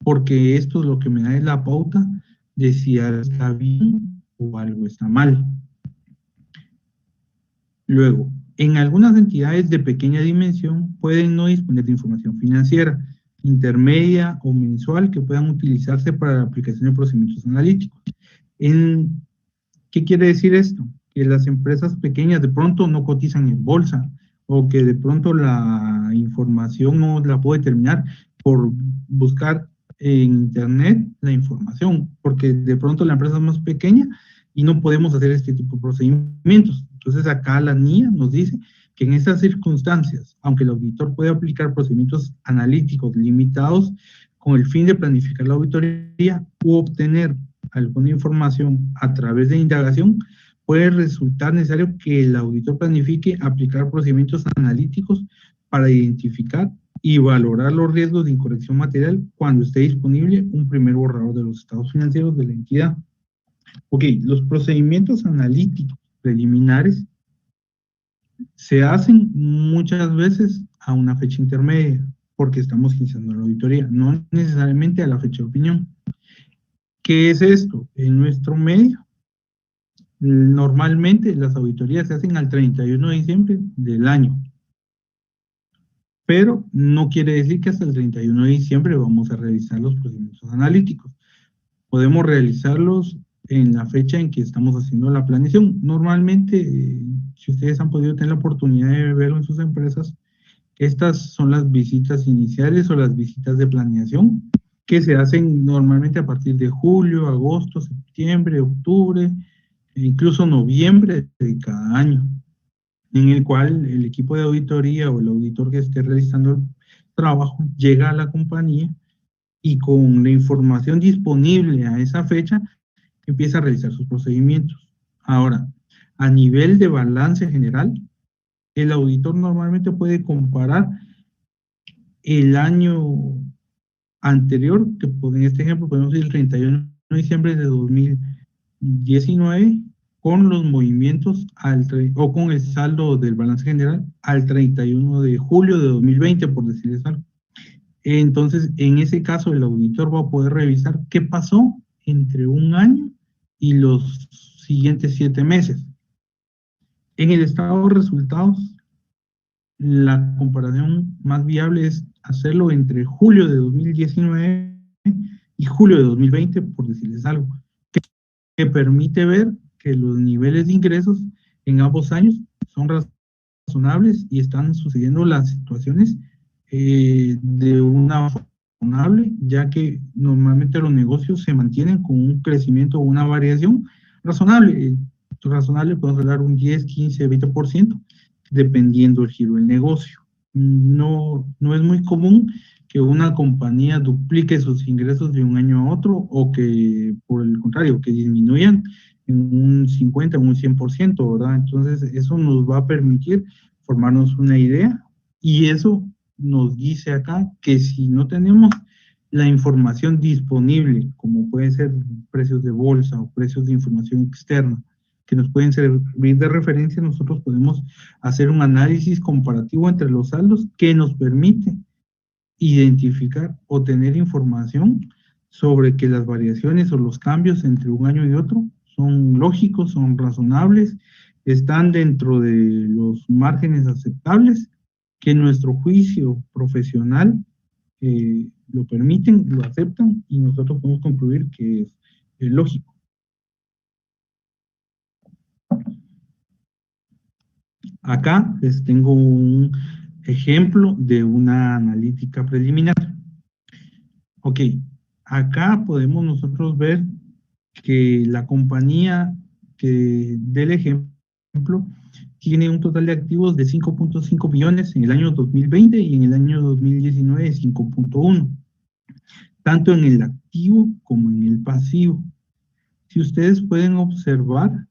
porque esto es lo que me da la pauta de si algo está bien o algo está mal. Luego, en algunas entidades de pequeña dimensión pueden no disponer de información financiera, intermedia o mensual que puedan utilizarse para la aplicación de procedimientos analíticos. ¿Qué quiere decir esto? Que las empresas pequeñas de pronto no cotizan en bolsa, o que de pronto la información no la puede determinar por buscar en internet la información, porque de pronto la empresa es más pequeña y no podemos hacer este tipo de procedimientos. Entonces acá la NIA nos dice que en estas circunstancias, aunque el auditor puede aplicar procedimientos analíticos limitados con el fin de planificar la auditoría u obtener alguna información a través de indagación, puede resultar necesario que el auditor planifique aplicar procedimientos analíticos para identificar y valorar los riesgos de incorrección material cuando esté disponible un primer borrador de los estados financieros de la entidad. Ok, los procedimientos analíticos preliminares se hacen muchas veces a una fecha intermedia, porque estamos iniciando la auditoría, no necesariamente a la fecha de opinión. ¿Qué es esto? En nuestro medio, normalmente las auditorías se hacen al 31 de diciembre del año, pero no quiere decir que hasta el 31 de diciembre vamos a realizar los procedimientos analíticos. Podemos realizarlos en la fecha en que estamos haciendo la planeación. Normalmente, si ustedes han podido tener la oportunidad de verlo en sus empresas, estas son las visitas iniciales o las visitas de planeación que se hacen normalmente a partir de julio, agosto, septiembre, octubre, e incluso noviembre de cada año, en el cual el equipo de auditoría o el auditor que esté realizando el trabajo llega a la compañía y con la información disponible a esa fecha empieza a realizar sus procedimientos. Ahora, a nivel de balance general, el auditor normalmente puede comparar el año anterior, que en este ejemplo podemos decir el 31 de diciembre de 2019, con los movimientos o con el saldo del balance general al 31 de julio de 2020, por decirles algo. Entonces, en ese caso, el auditor va a poder revisar qué pasó entre un año y los siguientes 7 meses. En el estado de resultados, la comparación más viable es hacerlo entre julio de 2019 y julio de 2020, por decirles algo, que permite ver que los niveles de ingresos en ambos años son razonables y están sucediendo las situaciones de una forma razonable, ya que normalmente los negocios se mantienen con un crecimiento o una variación razonable. Razonable podemos hablar un 10, 15, 20%, dependiendo del giro del negocio. No es muy común que una compañía duplique sus ingresos de un año a otro, o que, por el contrario, que disminuyan en un 50, un 100%, ¿verdad? Entonces, eso nos va a permitir formarnos una idea, y eso nos dice acá que si no tenemos la información disponible, como pueden ser precios de bolsa o precios de información externa, que nos pueden servir de referencia, nosotros podemos hacer un análisis comparativo entre los saldos que nos permite identificar o tener información sobre que las variaciones o los cambios entre un año y otro son lógicos, son razonables, están dentro de los márgenes aceptables, que nuestro juicio profesional lo permiten, lo aceptan, y nosotros podemos concluir que es lógico. Acá les tengo un ejemplo de una analítica preliminar. Ok, acá podemos nosotros ver que la compañía que del ejemplo ejemplo, tiene un total de activos de 5.5 billones en el año 2020 y en el año 2019 5.1, tanto en el activo como en el pasivo. Si ustedes pueden observar,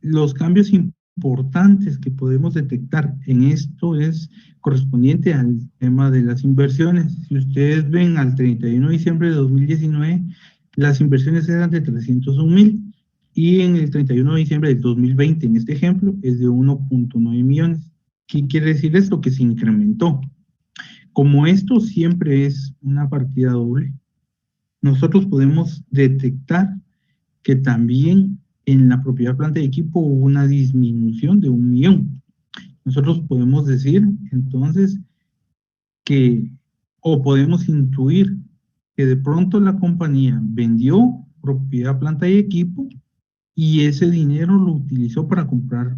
los cambios importantes que podemos detectar en esto es correspondiente al tema de las inversiones. Si ustedes ven al 31 de diciembre de 2019, las inversiones eran de 301,000 y en el 31 de diciembre del 2020, en este ejemplo, es de 1.9 millones. ¿Qué quiere decir esto? Que se incrementó. Como esto siempre es una partida doble, nosotros podemos detectar que también en la propiedad planta de equipo hubo una disminución de 1 millón. Nosotros podemos decir entonces que, o podemos intuir que de pronto la compañía vendió propiedad planta y equipo y ese dinero lo utilizó para comprar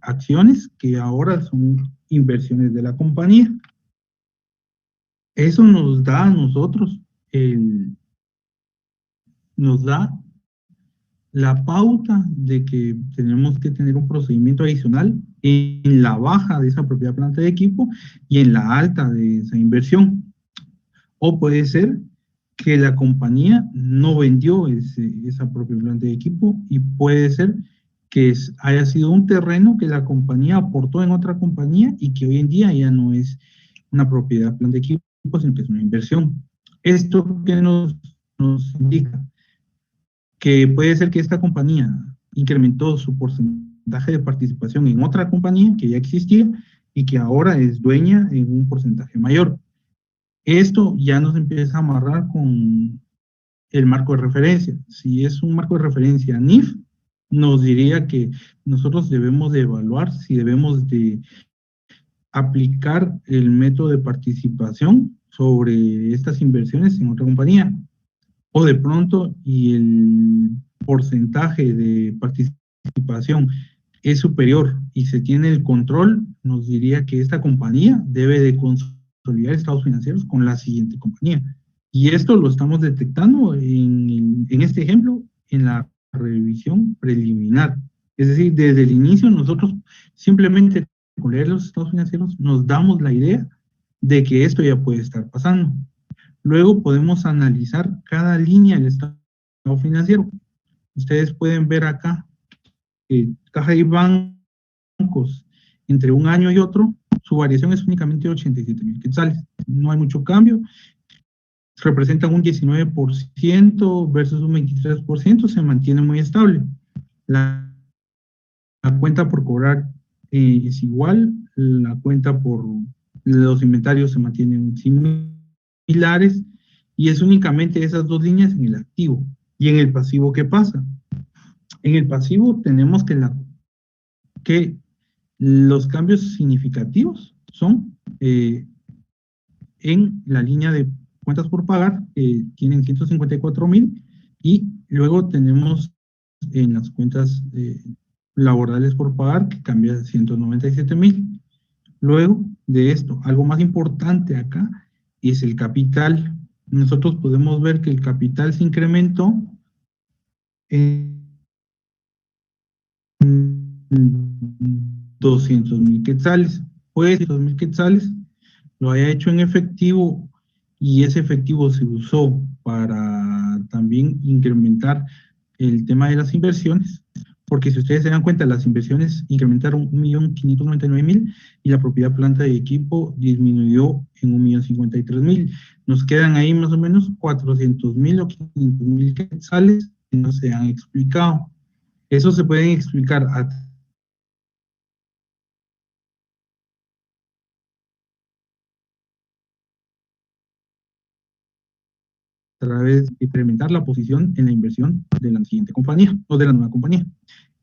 acciones que ahora son inversiones de la compañía. Eso nos da a nosotros, nos da la pauta de que tenemos que tener un procedimiento adicional en la baja de esa propiedad planta de equipo y en la alta de esa inversión. O puede ser que la compañía no vendió esa propiedad planta de equipo y puede ser que haya sido un terreno que la compañía aportó en otra compañía y que hoy en día ya no es una propiedad planta de equipo, sino que es una inversión. ¿Esto qué nos indica? Que puede ser que esta compañía incrementó su porcentaje de participación en otra compañía que ya existía y que ahora es dueña en un porcentaje mayor. Esto ya nos empieza a amarrar con el marco de referencia. Si es un marco de referencia NIF, nos diría que nosotros debemos de evaluar si debemos de aplicar el método de participación sobre estas inversiones en otra compañía. O de pronto, y el porcentaje de participación es superior y se tiene el control, nos diría que esta compañía debe de consolidar estados financieros con la siguiente compañía. Y esto lo estamos detectando en este ejemplo, en la revisión preliminar. Es decir, desde el inicio nosotros simplemente con leer los estados financieros nos damos la idea de que esto ya puede estar pasando. Luego podemos analizar cada línea del estado financiero. Ustedes pueden ver acá caja y bancos entre un año y otro, su variación es únicamente 87,000 quetzales. No hay mucho cambio. Representan un 19% versus un 23%, se mantiene muy estable. La cuenta por cobrar es igual, la cuenta por los inventarios se mantienen similares, y es únicamente esas dos líneas en el activo. ¿Y en el pasivo qué pasa? En el pasivo tenemos que los cambios significativos son en la línea de cuentas por pagar, que tienen 154,000, y luego tenemos en las cuentas laborales por pagar, que cambia a 197,000. Luego de esto, algo más importante acá es el capital. Nosotros podemos ver que el capital se incrementó en 200,000 quetzales. Pues 200,000 quetzales lo haya hecho en efectivo y ese efectivo se usó para también incrementar el tema de las inversiones, porque si ustedes se dan cuenta, las inversiones incrementaron 1.599.000 y la propiedad planta de equipo disminuyó en 1.053.000. Nos quedan ahí más o menos 400,000 o 500,000 quetzales que no se han explicado. Eso se pueden explicar a través de incrementar la posición en la inversión de la siguiente compañía o de la nueva compañía.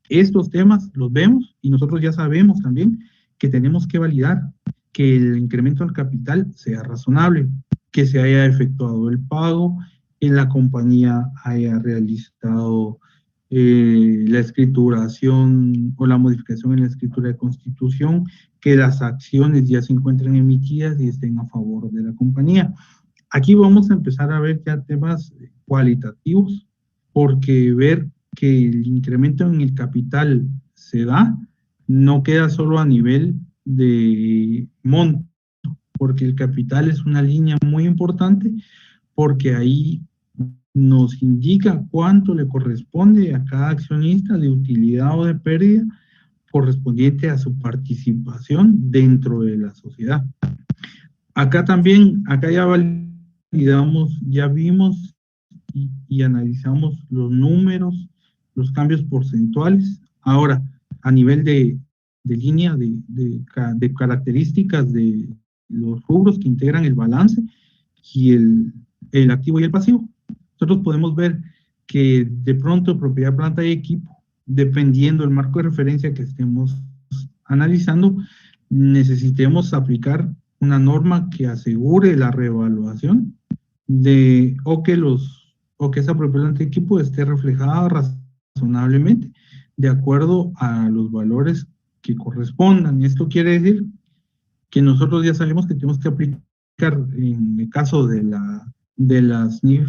Estos temas los vemos y nosotros ya sabemos también que tenemos que validar que el incremento del capital sea razonable, que se haya efectuado el pago, que la compañía haya realizado la escrituración o la modificación en la escritura de constitución, que las acciones ya se encuentren emitidas y estén a favor de la compañía. Aquí vamos a empezar a ver ya temas cualitativos, porque ver que el incremento en el capital se da, no queda solo a nivel de monto, porque el capital es una línea muy importante, porque ahí nos indica cuánto le corresponde a cada accionista de utilidad o de pérdida correspondiente a su participación dentro de la sociedad. Acá también, acá ya validamos, ya vimos y analizamos los números, los cambios porcentuales. Ahora, a nivel de línea, de características de los rubros que integran el balance y el activo y el pasivo, nosotros podemos ver que de pronto propiedad, planta y equipo, dependiendo del marco de referencia que estemos analizando, necesitemos aplicar una norma que asegure la reevaluación o que esa propiedad, planta y equipo esté reflejada razonablemente de acuerdo a los valores que correspondan. Esto quiere decir que nosotros ya sabemos que tenemos que aplicar, en el caso de las NIF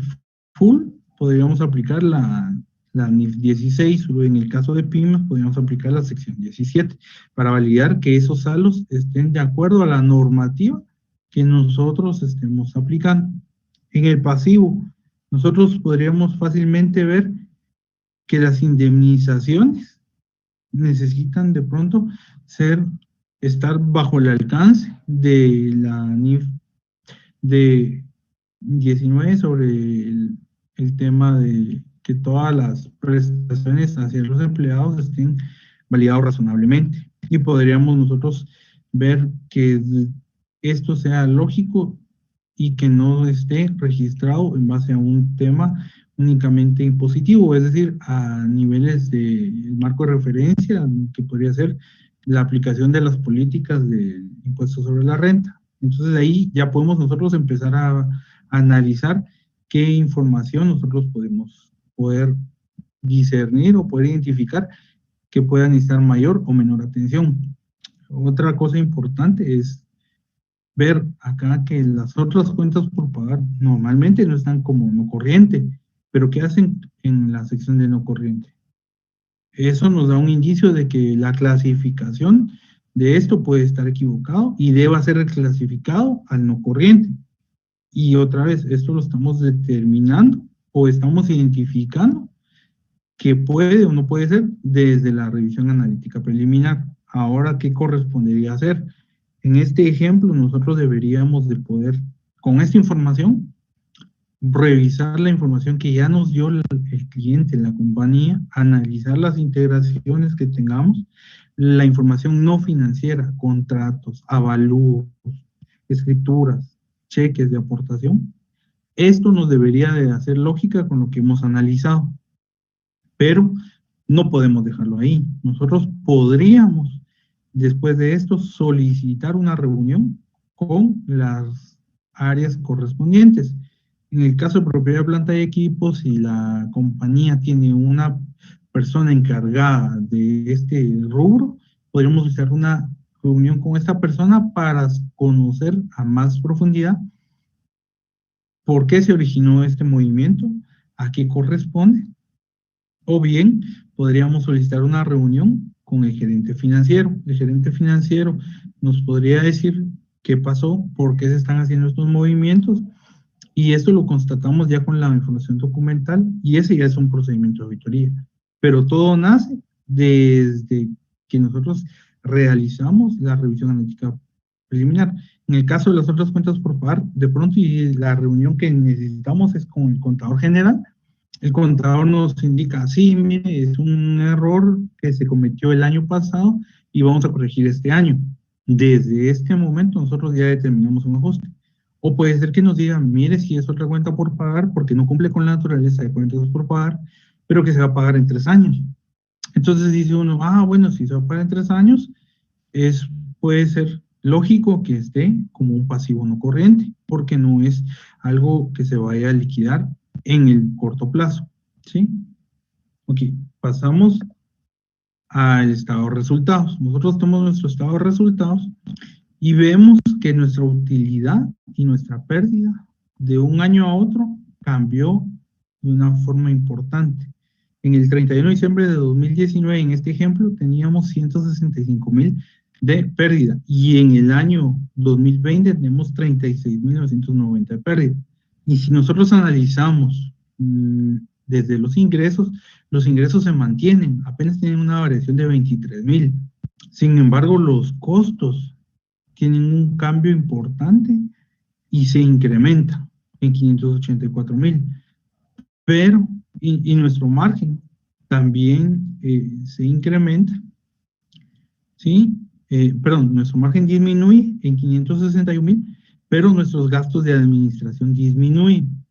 full, podríamos aplicar la NIF 16, o en el caso de pymes podríamos aplicar la sección 17, para validar que esos saldos estén de acuerdo a la normativa que nosotros estemos aplicando. En el pasivo, nosotros podríamos fácilmente ver que las indemnizaciones necesitan de pronto estar bajo el alcance de la NIF de 19 sobre el tema de que todas las prestaciones hacia los empleados estén validados razonablemente. Y podríamos nosotros ver que esto sea lógico y que no esté registrado en base a un tema únicamente impositivo, es decir, a niveles de marco de referencia, que podría ser la aplicación de las políticas del impuesto sobre la renta. Entonces ahí ya podemos nosotros empezar a analizar qué información nosotros podemos poder discernir o poder identificar que pueda necesitar mayor o menor atención. Otra cosa importante es ver acá que las otras cuentas por pagar normalmente no están como no corriente, pero ¿qué hacen en la sección de no corriente? Eso nos da un indicio de que la clasificación de esto puede estar equivocado y deba ser reclasificado al no corriente. Y otra vez, esto lo estamos determinando o estamos identificando que puede o no puede ser desde la revisión analítica preliminar. Ahora, ¿qué correspondería hacer? En este ejemplo, nosotros deberíamos de poder, con esta información, revisar la información que ya nos dio el cliente, la compañía, analizar las integraciones que tengamos, la información no financiera, contratos, avalúos, escrituras, cheques de aportación. Esto nos debería de hacer lógica con lo que hemos analizado, pero no podemos dejarlo ahí. Nosotros podríamos, después de esto, solicitar una reunión con las áreas correspondientes. En el caso de propiedad, planta y equipos, si la compañía tiene una persona encargada de este rubro, podríamos hacer una reunión con esta persona para conocer a más profundidad por qué se originó este movimiento, a qué corresponde, o bien podríamos solicitar una reunión con el gerente financiero. El gerente financiero nos podría decir qué pasó, por qué se están haciendo estos movimientos, y esto lo constatamos ya con la información documental, y ese ya es un procedimiento de auditoría. Pero todo nace desde que nosotros realizamos la revisión analítica preliminar. En el caso de las otras cuentas por pagar, de pronto y la reunión que necesitamos es con el contador general. El contador nos indica, sí, mire, es un error que se cometió el año pasado y vamos a corregir este año. Desde este momento nosotros ya determinamos un ajuste. O puede ser que nos digan, mire, si es otra cuenta por pagar, porque no cumple con la naturaleza de cuentas por pagar, pero que se va a pagar en 3 años. Entonces dice uno, bueno, si se va a pagar en 3 años, puede ser lógico que esté como un pasivo no corriente, porque no es algo que se vaya a liquidar en el corto plazo, ¿sí? Ok, pasamos al estado de resultados. Nosotros tomamos nuestro estado de resultados y vemos que nuestra utilidad y nuestra pérdida de un año a otro cambió de una forma importante. En el 31 de diciembre de 2019, en este ejemplo, teníamos 165,000 de pérdida. Y en el año 2020 tenemos 36,990 de pérdida. Y si nosotros analizamos desde los ingresos se mantienen, apenas tienen una variación de 23,000. Sin embargo, los costos tienen un cambio importante y se incrementa en 584,000. Pero, y nuestro margen también se incrementa, ¿sí? Perdón, nuestro margen disminuye en 561,000, pero nuestros gastos de administración disminuyen.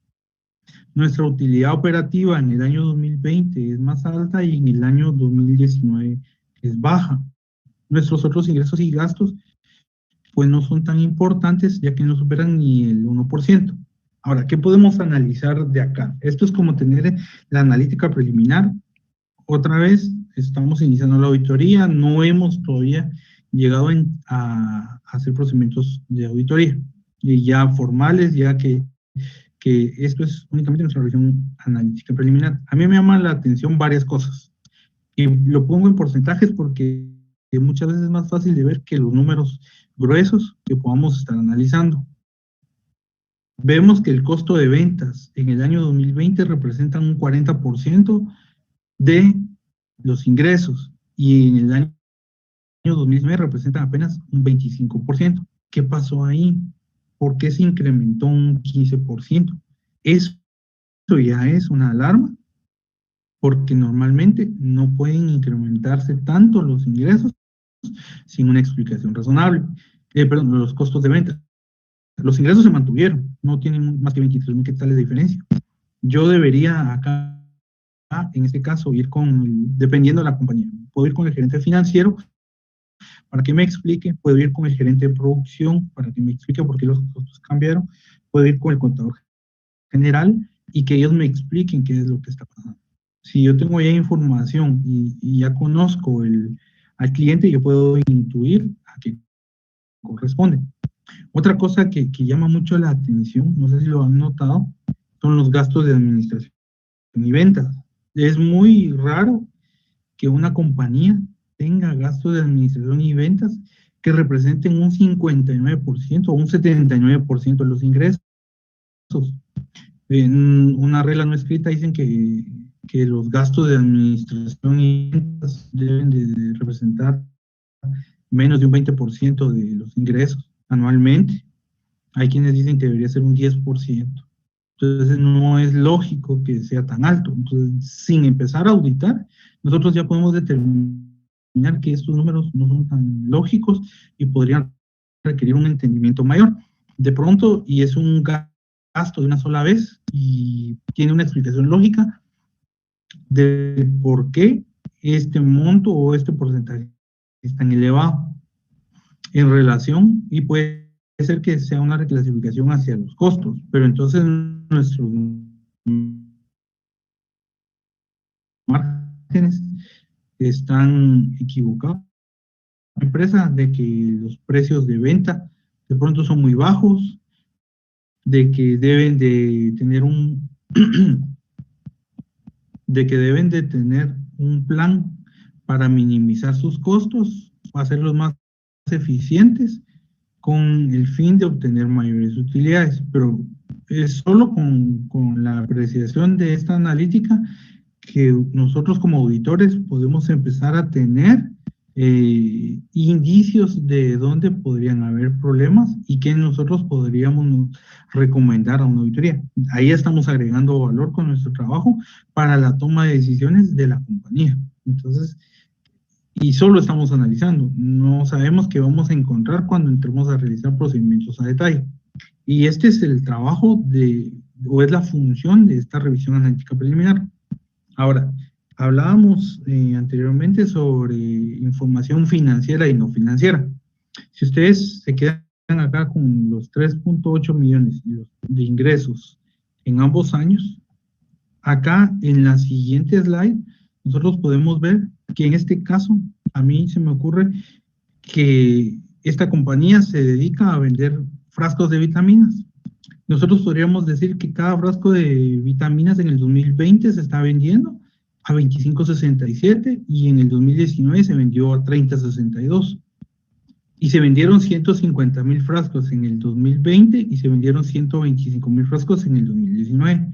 Nuestra utilidad operativa en el año 2020 es más alta y en el año 2019 es baja. Nuestros otros ingresos y gastos pues no son tan importantes ya que no superan ni el 1%. Ahora, ¿qué podemos analizar de acá? Esto es como tener la analítica preliminar. Otra vez, estamos iniciando la auditoría, no hemos todavía llegado a hacer procedimientos de auditoría, y ya formales, ya que esto es únicamente nuestra revisión analítica preliminar. A mí me llaman la atención varias cosas, y lo pongo en porcentajes porque muchas veces es más fácil de ver que los números gruesos que podamos estar analizando. Vemos que el costo de ventas en el año 2020 representa un 40% de los ingresos y en el año 2019 representan apenas un 25%. ¿Qué pasó ahí? ¿Por qué se incrementó un 15%? Eso ya es una alarma, porque normalmente no pueden incrementarse tanto los ingresos sin una explicación razonable. Perdón, los costos de venta. Los ingresos se mantuvieron, no tienen más que 23,000 quetzales de diferencia. Yo debería acá, en este caso, ir dependiendo de la compañía, puedo ir con el gerente financiero para que me explique, puedo ir con el gerente de producción para que me explique por qué los costos cambiaron, puedo ir con el contador general y que ellos me expliquen qué es lo que está pasando. Si yo tengo ya información y ya conozco al cliente, yo puedo intuir a qué corresponde. Otra cosa que llama mucho la atención, no sé si lo han notado, son los gastos de administración y ventas. Es muy raro que una compañía tenga gastos de administración y ventas que representen un 59% o un 79% de los ingresos. En una regla no escrita dicen que los gastos de administración y ventas deben de representar menos de un 20% de los ingresos anualmente. Hay quienes dicen que debería ser un 10%. Entonces no es lógico que sea tan alto. Entonces, sin empezar a auditar, nosotros ya podemos determinar que estos números no son tan lógicos y podrían requerir un entendimiento mayor. De pronto, y es un gasto de una sola vez y tiene una explicación lógica de por qué este monto o este porcentaje es tan elevado en relación, y puede ser que sea una reclasificación hacia los costos, pero entonces nuestros márgenes están equivocados. La empresa de que los precios de venta de pronto son muy bajos, de que deben de tener un plan para minimizar sus costos, hacerlos más eficientes con el fin de obtener mayores utilidades, pero es solo con la apreciación de esta analítica que nosotros como auditores podemos empezar a tener indicios de dónde podrían haber problemas y que nosotros podríamos recomendar a una auditoría. Ahí estamos agregando valor con nuestro trabajo para la toma de decisiones de la compañía. Entonces, y solo estamos analizando, no sabemos qué vamos a encontrar cuando entremos a realizar procedimientos a detalle. Y este es el trabajo o es la función de esta revisión analítica preliminar. Ahora, hablábamos anteriormente sobre información financiera y no financiera. Si ustedes se quedan acá con los 3.8 millones de ingresos en ambos años, acá en la siguiente slide, nosotros podemos ver que en este caso, a mí se me ocurre que esta compañía se dedica a vender frascos de vitaminas. Nosotros podríamos decir que cada frasco de vitaminas en el 2020 se está vendiendo a 25.67 y en el 2019 se vendió a 30.62. Y se vendieron 150.000 frascos en el 2020 y se vendieron 125.000 frascos en el 2019.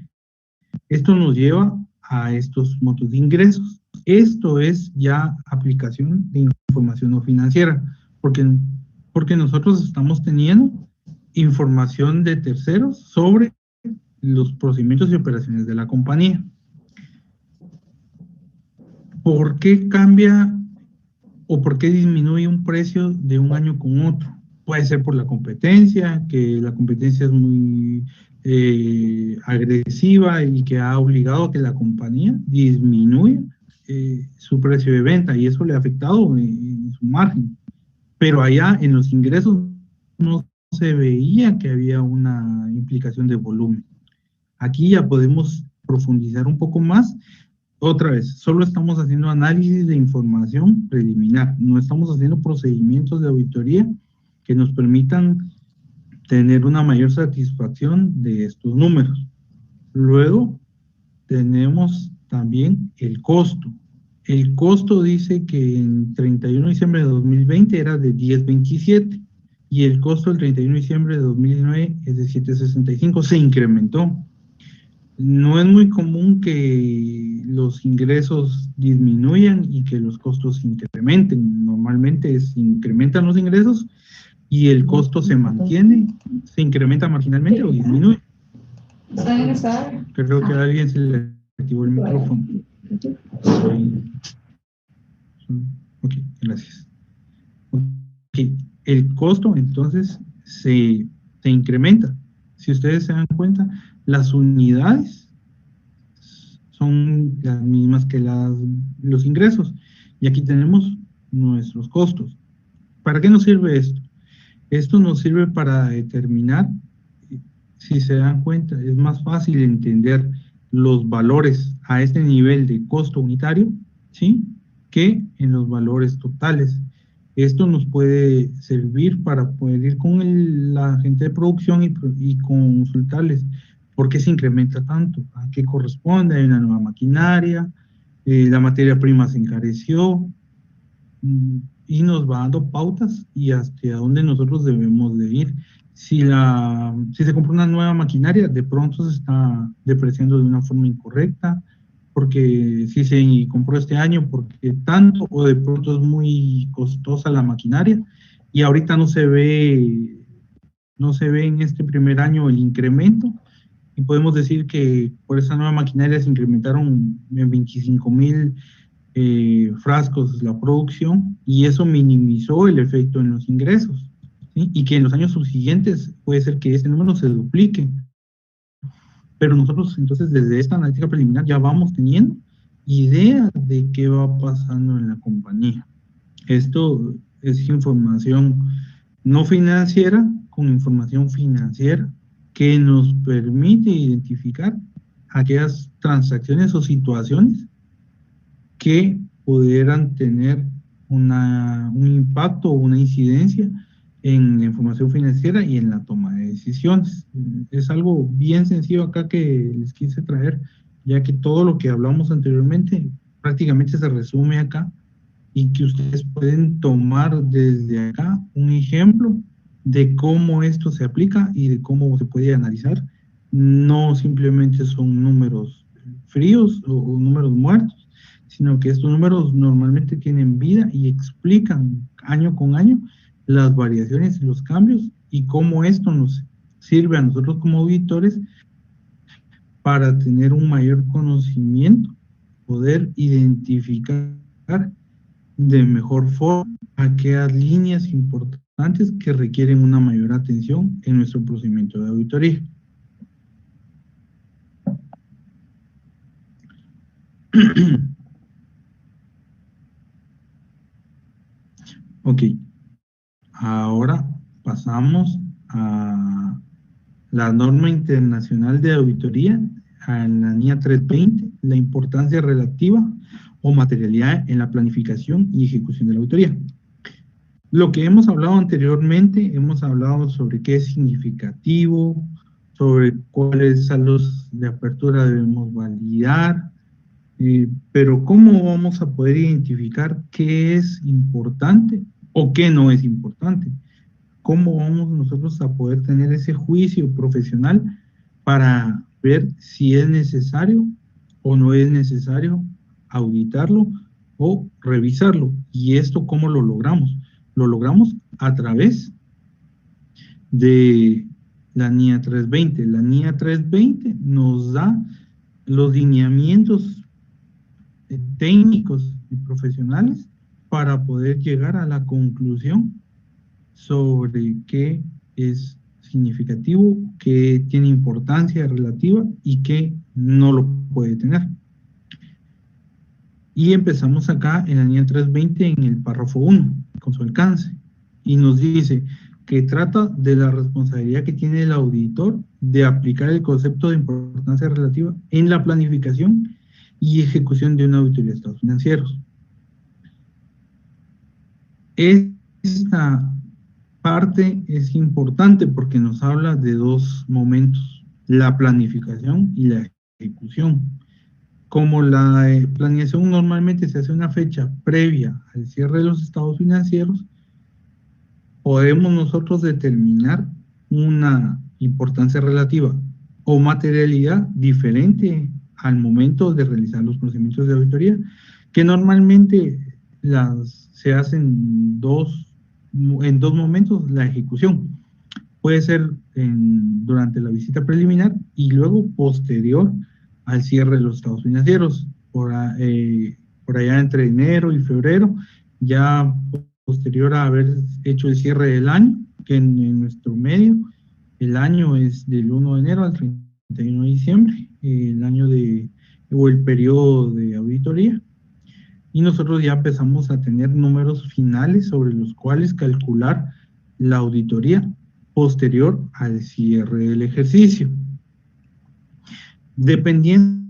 Esto nos lleva a estos montos de ingresos. Esto es ya aplicación de información no financiera, porque nosotros estamos teniendo información de terceros sobre los procedimientos y operaciones de la compañía. ¿Por qué cambia o por qué disminuye un precio de un año con otro? Puede ser por la competencia, que la competencia es muy agresiva y que ha obligado a que la compañía disminuya su precio de venta y eso le ha afectado en su margen. Pero allá en los ingresos no se veía que había una implicación de volumen. Aquí ya podemos profundizar un poco más. Otra vez, solo estamos haciendo análisis de información preliminar, no estamos haciendo procedimientos de auditoría que nos permitan tener una mayor satisfacción de estos números. Luego, tenemos también el costo. El costo dice que en 31 de diciembre de 2020 era de 10.27 y el costo del 31 de diciembre de 2019 es de 7.65, se incrementó. No es muy común que los ingresos disminuyan y que los costos se incrementen. Normalmente se incrementan los ingresos y el costo se mantiene, se incrementa marginalmente o disminuye. Creo que a alguien se le activó el micrófono. Ok, gracias. Okay. El costo entonces se incrementa. Si ustedes se dan cuenta, las unidades son las mismas que los ingresos. Y aquí tenemos nuestros costos. ¿Para qué nos sirve esto? Esto nos sirve para determinar, si se dan cuenta, es más fácil entender los valores a este nivel de costo unitario, ¿sí?, que en los valores totales. Esto nos puede servir para poder ir con la gente de producción y consultarles por qué se incrementa tanto, a qué corresponde, hay una nueva maquinaria, la materia prima se encareció, y nos va dando pautas y hacia dónde nosotros debemos de ir. Si se compra una nueva maquinaria, de pronto se está depreciando de una forma incorrecta, porque si se compró este año, porque tanto, o de pronto es muy costosa la maquinaria, y ahorita no se ve en este primer año el incremento, y podemos decir que por esa nueva maquinaria se incrementaron en 25.000 frascos la producción, y eso minimizó el efecto en los ingresos, ¿sí? Y que en los años subsiguientes puede ser que ese número se duplique. Pero nosotros entonces desde esta analítica preliminar ya vamos teniendo idea de qué va pasando en la compañía. Esto es información no financiera con información financiera que nos permite identificar aquellas transacciones o situaciones que pudieran tener un impacto o una incidencia en la información financiera y en la toma de decisiones. Es algo bien sencillo acá que les quise traer, ya que todo lo que hablamos anteriormente prácticamente se resume acá, y que ustedes pueden tomar desde acá un ejemplo de cómo esto se aplica y de cómo se puede analizar. No simplemente son números fríos o números muertos, sino que estos números normalmente tienen vida y explican año con año las variaciones y los cambios y cómo esto nos sirve a nosotros como auditores para tener un mayor conocimiento, poder identificar de mejor forma aquellas líneas importantes que requieren una mayor atención en nuestro procedimiento de auditoría. Ok, ahora pasamos a la norma internacional de auditoría, a la NIA 320, la importancia relativa o materialidad en la planificación y ejecución de la auditoría. Lo que hemos hablado anteriormente, hemos hablado sobre qué es significativo, sobre cuáles saldos de apertura debemos validar, Pero ¿cómo vamos a poder identificar qué es importante o qué no es importante? ¿Cómo vamos nosotros a poder tener ese juicio profesional para ver si es necesario o no es necesario auditarlo o revisarlo? ¿Y esto cómo lo logramos? Lo logramos a través de la NIA 320. La NIA 320 nos da los lineamientos técnicos y profesionales para poder llegar a la conclusión sobre qué es significativo, qué tiene importancia relativa y qué no lo puede tener. Y empezamos acá en la línea 320 en el párrafo 1, con su alcance. Y nos dice que trata de la responsabilidad que tiene el auditor de aplicar el concepto de importancia relativa en la planificación y ejecución de una auditoría de estados financieros. Esta parte es importante porque nos habla de dos momentos, la planificación y la ejecución. Como la planeación normalmente se hace una fecha previa al cierre de los estados financieros, podemos nosotros determinar una importancia relativa o materialidad diferente al momento de realizar los procedimientos de auditoría, que normalmente se hacen en dos momentos. La ejecución puede ser durante la visita preliminar y luego posterior al cierre de los estados financieros, por allá entre enero y febrero, ya posterior a haber hecho el cierre del año, que en nuestro medio, el año es del 1 de enero al 31 de diciembre, o el periodo de auditoría, y nosotros ya empezamos a tener números finales sobre los cuales calcular la auditoría posterior al cierre del ejercicio. Dependiendo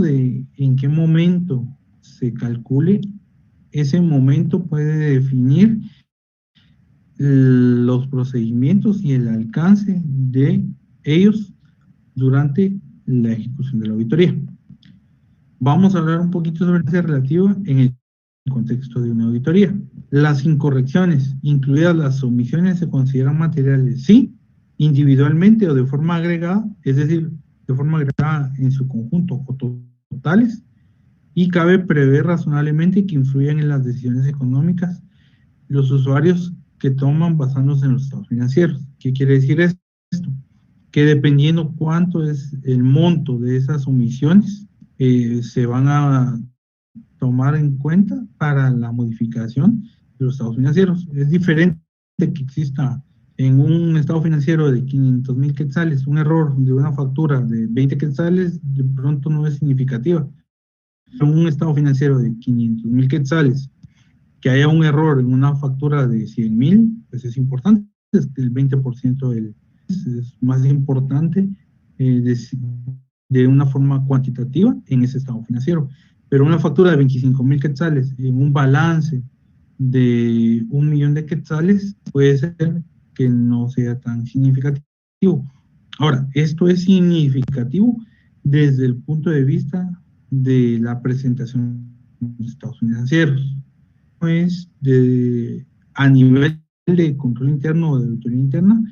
de en qué momento se calcule, ese momento puede definir los procedimientos y el alcance de ellos durante la ejecución de la auditoría. Vamos a hablar un poquito sobre esa relativa en el contexto de una auditoría. Las incorrecciones, incluidas las omisiones, se consideran materiales, sí, individualmente o de forma agregada, es decir, de forma agregada en su conjunto o totales, y cabe prever razonablemente que influyan en las decisiones económicas los usuarios que toman basándose en los estados financieros. ¿Qué quiere decir esto? Que dependiendo cuánto es el monto de esas omisiones, se van a tomar en cuenta para la modificación de los estados financieros. Es diferente que exista en un estado financiero de 500,000 quetzales un error de una factura de 20 quetzales, de pronto no es significativa. En un estado financiero de 500,000 quetzales, que haya un error en una factura de 100,000, pues es importante. El 20% es más importante de una forma cuantitativa en ese estado financiero. Pero una factura de 25,000 quetzales en un balance de 1,000,000 de quetzales puede ser que no sea tan significativo. Ahora, esto es significativo desde el punto de vista de la presentación de los estados financieros. Pues a nivel de control interno o de auditoría interna,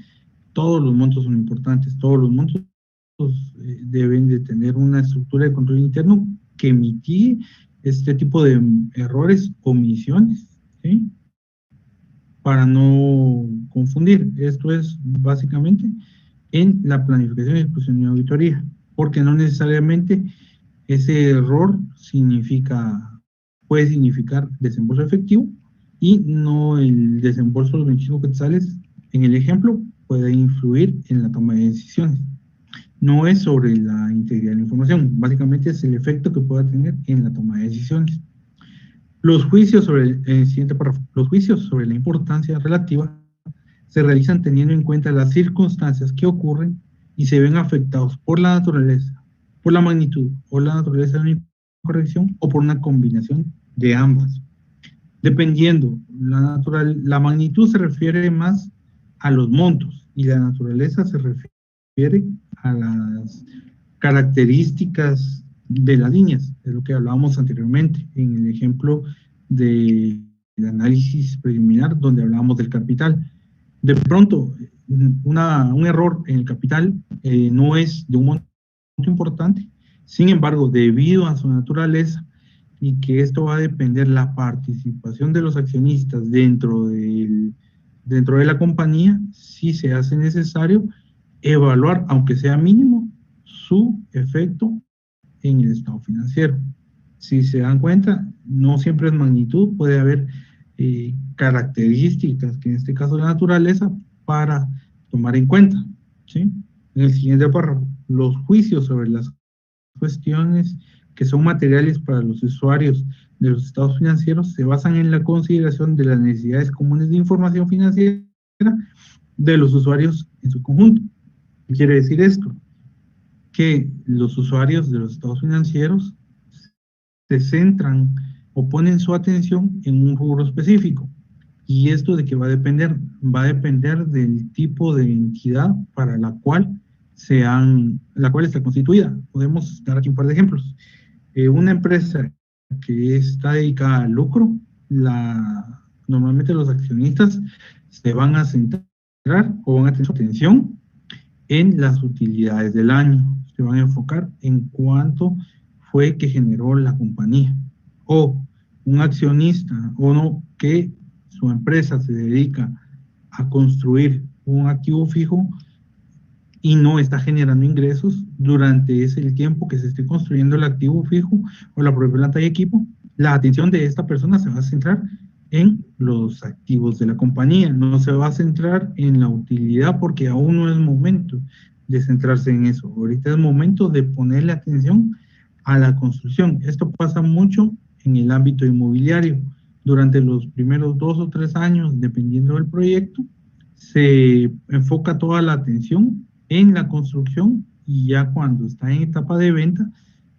todos los montos son importantes, todos los montos deben de tener una estructura de control interno que mitigue este tipo de errores, omisiones, ¿sí? Para no confundir. Esto es básicamente en la planificación, ejecución y auditoría, porque no necesariamente ese error puede significar desembolso efectivo, y no el desembolso de los 25 quetzales en el ejemplo puede influir en la toma de decisiones. No es sobre la integridad de la información, básicamente es el efecto que pueda tener en la toma de decisiones. Los juicios sobre el siguiente párrafo, los juicios sobre la importancia relativa se realizan teniendo en cuenta las circunstancias que ocurren y se ven afectados por la naturaleza, por la magnitud o la naturaleza de una incorrección o por una combinación de ambas. Dependiendo, la magnitud se refiere más a los montos y la naturaleza se refiere a las características de las líneas, es lo que hablábamos anteriormente en el ejemplo del análisis preliminar donde hablábamos del capital. De pronto, un error en el capital no es de un monto importante, sin embargo, debido a su naturaleza y que esto va a depender la participación de los accionistas dentro de la compañía, sí se hace necesario evaluar, aunque sea mínimo, su efecto en el estado financiero. Si se dan cuenta, no siempre es magnitud, puede haber características, que en este caso la naturaleza, para tomar en cuenta, ¿sí? En el siguiente párrafo, los juicios sobre las cuestiones que son materiales para los usuarios de los estados financieros se basan en la consideración de las necesidades comunes de información financiera de los usuarios en su conjunto. ¿Qué quiere decir esto? Que los usuarios de los estados financieros se centran o ponen su atención en un rubro específico. ¿Y esto de qué va a depender? Va a depender del tipo de entidad para la cual está constituida. Podemos dar aquí un par de ejemplos. Una empresa que está dedicada al lucro, normalmente los accionistas se van a centrar o van a tener su atención en las utilidades del año. Se van a enfocar en cuánto fue que generó la compañía. O un accionista o no que su empresa se dedica a construir un activo fijo y no está generando ingresos durante el tiempo que se esté construyendo el activo fijo o la propia planta y equipo, la atención de esta persona se va a centrar en los activos de la compañía, no se va a centrar en la utilidad porque aún no es momento de centrarse en eso. Ahorita es momento de ponerle atención a la construcción. Esto pasa mucho en el ámbito inmobiliario. Durante los primeros 2 o 3 años, dependiendo del proyecto, se enfoca toda la atención en la construcción y ya cuando está en etapa de venta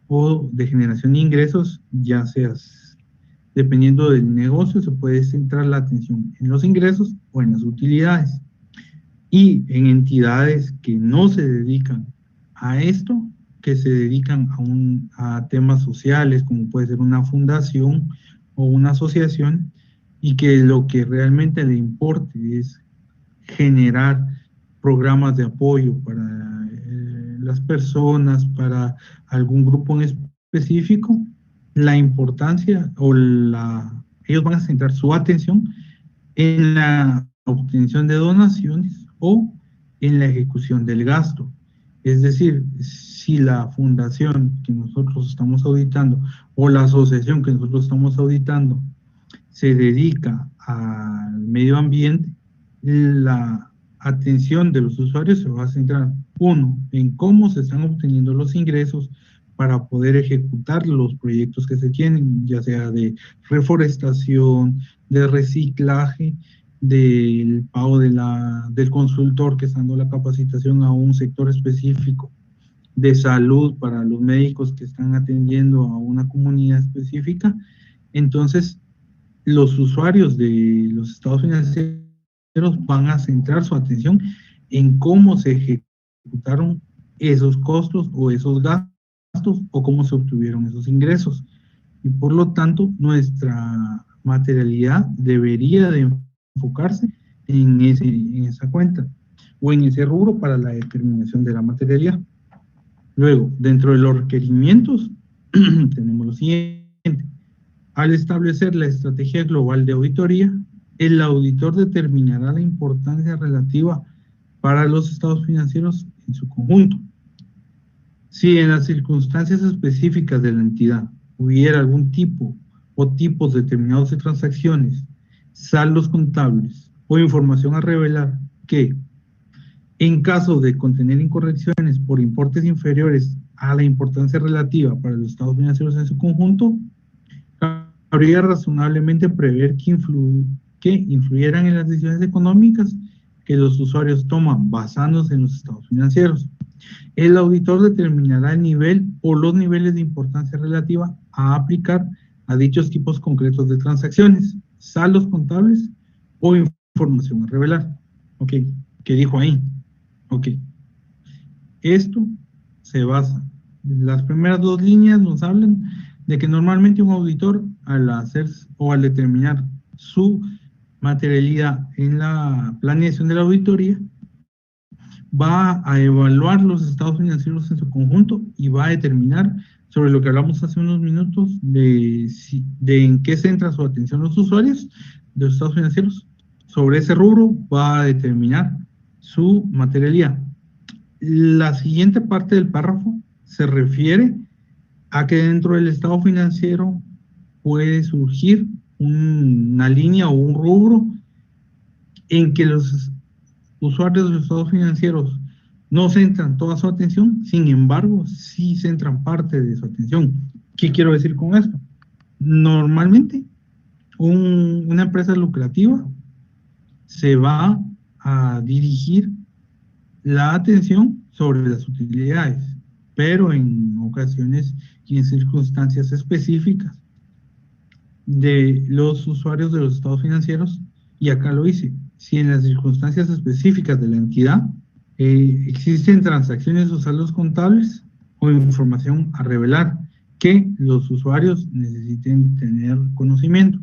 o de generación de ingresos, ya sea dependiendo del negocio, se puede centrar la atención en los ingresos o en las utilidades. Y en entidades que no se dedican a esto, que se dedican a temas sociales, como puede ser una fundación o una asociación, y que lo que realmente le importe es generar programas de apoyo para las personas, para algún grupo en específico, la importancia ellos van a centrar su atención en la obtención de donaciones o en la ejecución del gasto. Es decir, si la fundación que nosotros estamos auditando o la asociación que nosotros estamos auditando se dedica al medio ambiente, la atención de los usuarios se va a centrar, uno, en cómo se están obteniendo los ingresos para poder ejecutar los proyectos que se tienen, ya sea de reforestación, de reciclaje, del pago del consultor que está dando la capacitación a un sector específico, de salud para los médicos que están atendiendo a una comunidad específica. Entonces, los usuarios de los estados financieros van a centrar su atención en cómo se ejecutaron esos costos o esos gastos o cómo se obtuvieron esos ingresos. Y por lo tanto, nuestra materialidad debería de enfocarse en esa cuenta o en ese rubro para la determinación de la materialidad. Luego, dentro de los requerimientos, tenemos lo siguiente. Al establecer la estrategia global de auditoría, el auditor determinará la importancia relativa para los estados financieros en su conjunto. Si en las circunstancias específicas de la entidad hubiera algún tipo o tipos determinados de transacciones, saldos contables o información a revelar que, en caso de contener incorrecciones por importes inferiores a la importancia relativa para los estados financieros en su conjunto, habría razonablemente prever que influyeran en las decisiones económicas que los usuarios toman basándose en los estados financieros. El auditor determinará el nivel o los niveles de importancia relativa a aplicar a dichos tipos concretos de transacciones, saldos contables o información a revelar. Ok, ¿qué dijo ahí? Ok, esto se basa Las primeras dos líneas nos hablan de que normalmente un auditor, al hacer o al determinar su materialidad en la planeación de la auditoría, va a evaluar los estados financieros en su conjunto y va a determinar, sobre lo que hablamos hace unos minutos, de en qué centra su atención los usuarios de los estados financieros. Sobre ese rubro va a determinar su materialidad. La siguiente parte del párrafo se refiere a que dentro del estado financiero puede surgir una línea o un rubro en que los usuarios de los estados financieros no centran toda su atención, sin embargo, sí centran parte de su atención. ¿Qué quiero decir con esto? Normalmente, una empresa lucrativa se va a dirigir la atención sobre las utilidades, pero en ocasiones y en circunstancias específicas de los usuarios de los estados financieros, y acá lo hice, si en las circunstancias específicas de la entidad existen transacciones o saldos contables o información a revelar que los usuarios necesiten tener conocimiento.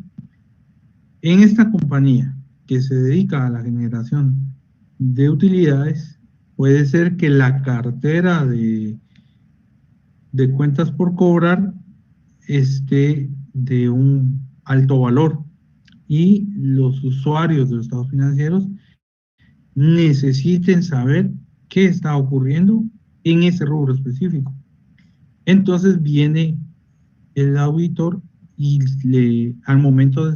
En esta compañía que se dedica a la generación de utilidades, puede ser que la cartera de cuentas por cobrar esté de un alto valor y los usuarios de los estados financieros necesiten saber qué está ocurriendo en ese rubro específico. Entonces viene el auditor y al momento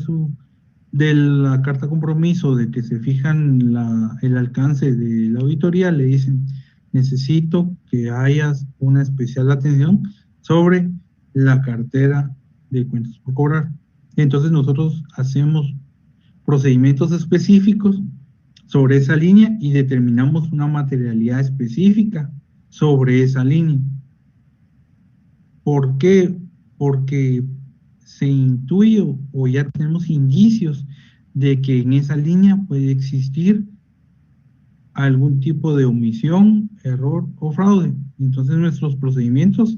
de la carta compromiso, de que se fijan el alcance de la auditoría, le dicen: necesito que hayas una especial atención sobre la cartera de cuentas por cobrar. Entonces nosotros hacemos procedimientos específicos sobre esa línea y determinamos una materialidad específica sobre esa línea. ¿Por qué? Porque se intuye o ya tenemos indicios de que en esa línea puede existir algún tipo de omisión, error o fraude. Entonces nuestros procedimientos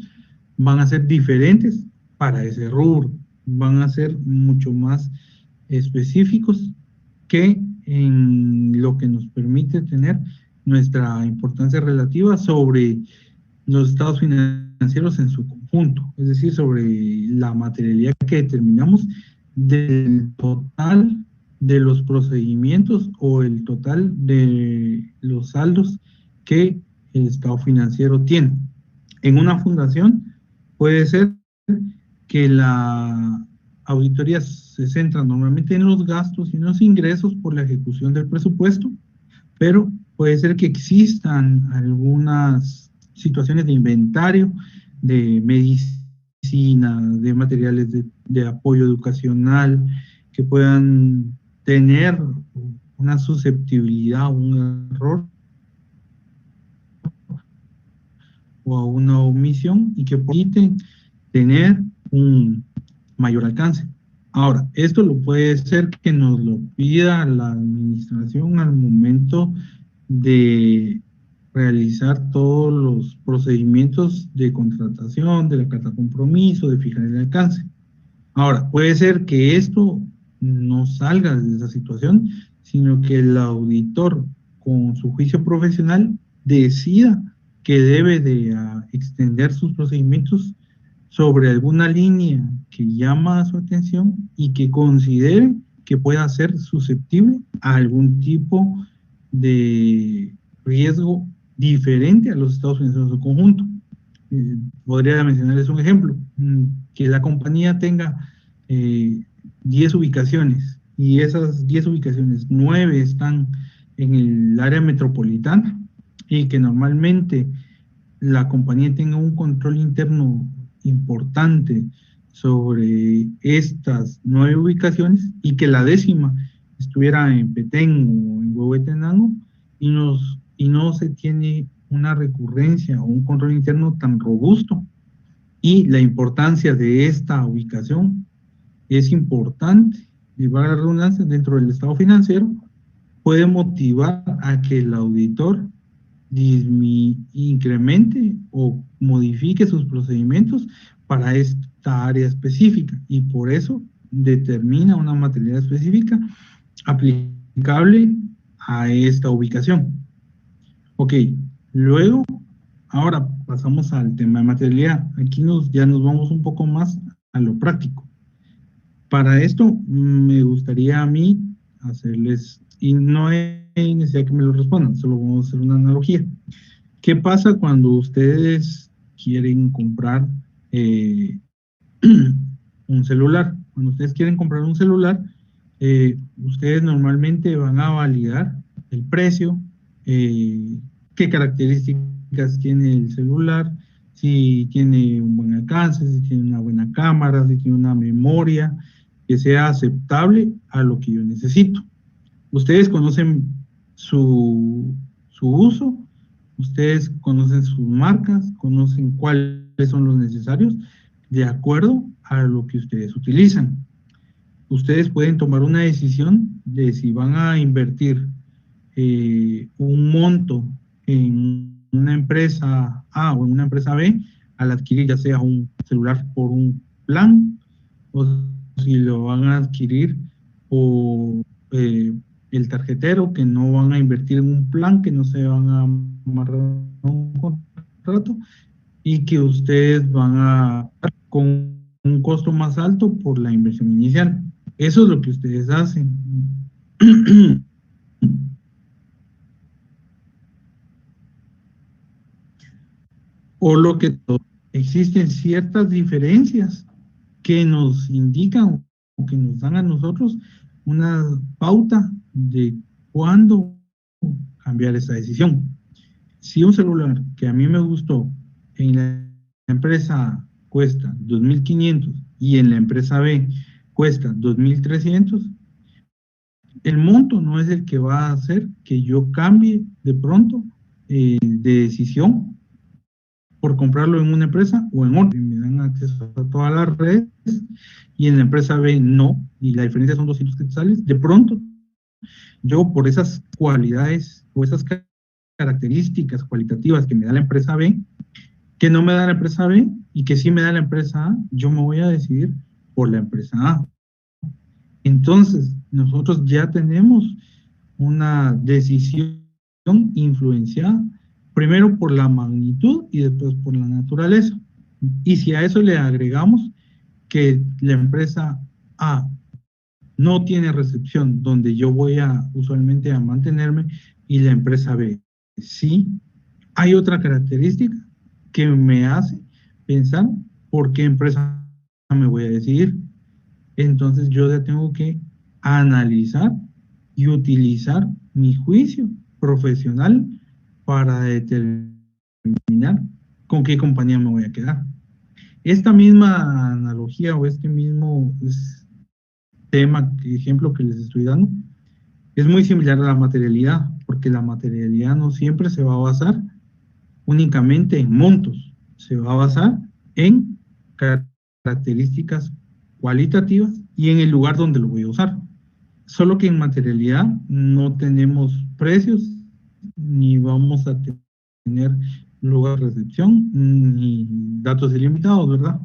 van a ser diferentes para ese rubro, van a ser mucho más específicos que en lo que nos permite tener nuestra importancia relativa sobre los estados financieros en su conjunto, es decir, sobre la materialidad que determinamos del total de los procedimientos o el total de los saldos que el estado financiero tiene. En una fundación puede ser que la auditoría se centra normalmente en los gastos y en los ingresos por la ejecución del presupuesto, pero puede ser que existan algunas situaciones de inventario, de medicina, de materiales de apoyo educacional, que puedan tener una susceptibilidad a un error o a una omisión y que permiten tener un mayor alcance. Ahora, esto lo puede ser que nos lo pida la administración al momento de realizar todos los procedimientos de contratación, de la carta compromiso, de fijar el alcance. Ahora, puede ser que esto no salga de esa situación, sino que el auditor, con su juicio profesional, decida que debe de extender sus procedimientos sobre alguna línea que llama a su atención y que considere que pueda ser susceptible a algún tipo de riesgo diferente a los estados financieros en su conjunto. Podría mencionarles un ejemplo: que la compañía tenga 10 ubicaciones y esas 10 ubicaciones, 9 están en el área metropolitana, y que normalmente la compañía tenga un control interno importante sobre estas 9 ubicaciones y que la 10ª estuviera en Petén o en Huehuetenango y no se tiene una recurrencia o un control interno tan robusto. Y la importancia de esta ubicación es importante, y valga la redundancia, dentro del estado financiero, puede motivar a que el auditor incremente o modifique sus procedimientos para esta área específica y por eso determina una materialidad específica aplicable a esta ubicación. Ok, luego, ahora pasamos al tema de materialidad. Aquí ya nos vamos un poco más a lo práctico. Para esto me gustaría a mí hacerles, y no hay necesidad que me lo respondan, solo vamos a hacer una analogía. ¿Qué pasa cuando ustedes quieren comprar un celular? Cuando ustedes quieren comprar un celular, ustedes normalmente van a validar el precio, qué características tiene el celular, si tiene un buen alcance, si tiene una buena cámara, si tiene una memoria que sea aceptable a lo que yo necesito. Ustedes conocen su uso, ustedes conocen sus marcas, conocen cuáles son los necesarios de acuerdo a lo que ustedes utilizan. Ustedes pueden tomar una decisión de si van a invertir un monto en una empresa A o en una empresa B al adquirir ya sea un celular por un plan o si lo van a adquirir por el tarjetero, que no van a invertir en un plan, que no se van a amarrar a un contrato y que ustedes van a con un costo más alto por la inversión inicial. Eso es lo que ustedes hacen. O lo que existen ciertas diferencias que nos indican o que nos dan a nosotros una pauta de cuándo cambiar esa decisión. Si un celular que a mí me gustó en la empresa A cuesta 2.500 y en la empresa B cuesta 2.300, el monto no es el que va a hacer que yo cambie de pronto de decisión por comprarlo en una empresa o en otra. Me dan acceso a todas las redes y en la empresa B no, y la diferencia son 200 quetzales. De pronto, yo por esas cualidades o esas características cualitativas que me da la empresa B, que no me da la empresa B y que sí me da la empresa A, yo me voy a decidir por la empresa A. Entonces, nosotros ya tenemos una decisión influenciada primero por la magnitud y después por la naturaleza. Y si a eso le agregamos que la empresa A no tiene recepción donde yo voy a usualmente a mantenerme y la empresa B sí, hay otra característica que me hace pensar por qué empresa me voy a decidir. Entonces yo ya tengo que analizar y utilizar mi juicio profesional para determinar con qué compañía me voy a quedar. Esta misma analogía o este mismo tema, ejemplo que les estoy dando, es muy similar a la materialidad, porque la materialidad no siempre se va a basar únicamente en montos, se va a basar en características cualitativas y en el lugar donde lo voy a usar. Solo que en materialidad no tenemos precios, ni vamos a tener lugar de recepción, ni datos ilimitados, ¿verdad?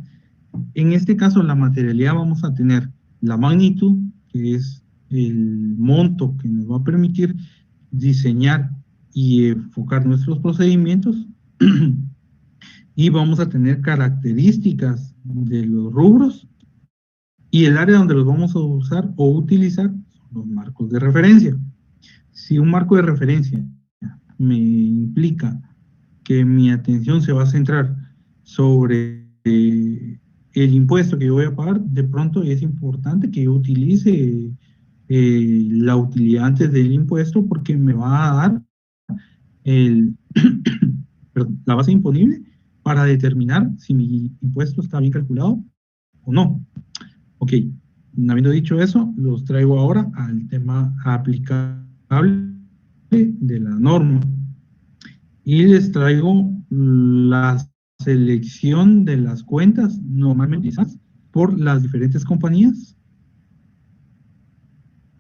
En este caso, la materialidad vamos a tener la magnitud, que es el monto que nos va a permitir diseñar y enfocar nuestros procedimientos, y vamos a tener características de los rubros y el área donde los vamos a usar o utilizar son los marcos de referencia. Si un marco de referencia me implica que mi atención se va a centrar sobre el impuesto que yo voy a pagar, de pronto es importante que yo utilice la utilidad antes del impuesto porque me va a dar la base imponible para determinar si mi impuesto está bien calculado o no. Ok, habiendo dicho eso, los traigo ahora al tema aplicable de la norma. Y les traigo la selección de las cuentas normalmente utilizadas por las diferentes compañías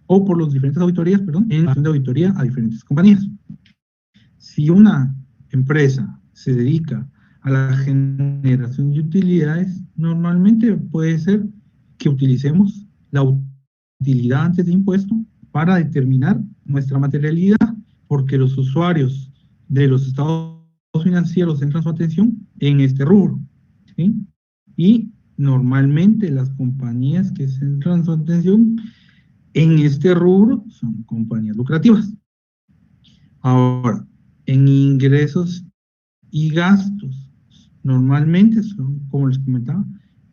o por las diferentes auditorías, perdón, en la de auditoría a diferentes compañías. Si una empresa se dedica a la generación de utilidades, normalmente puede ser que utilicemos la utilidad antes de impuesto para determinar nuestra materialidad, porque los usuarios de los estados financieros centran su atención en este rubro, ¿sí? Y normalmente las compañías que centran su atención en este rubro son compañías lucrativas. Ahora, en ingresos y gastos, normalmente son, como les comentaba,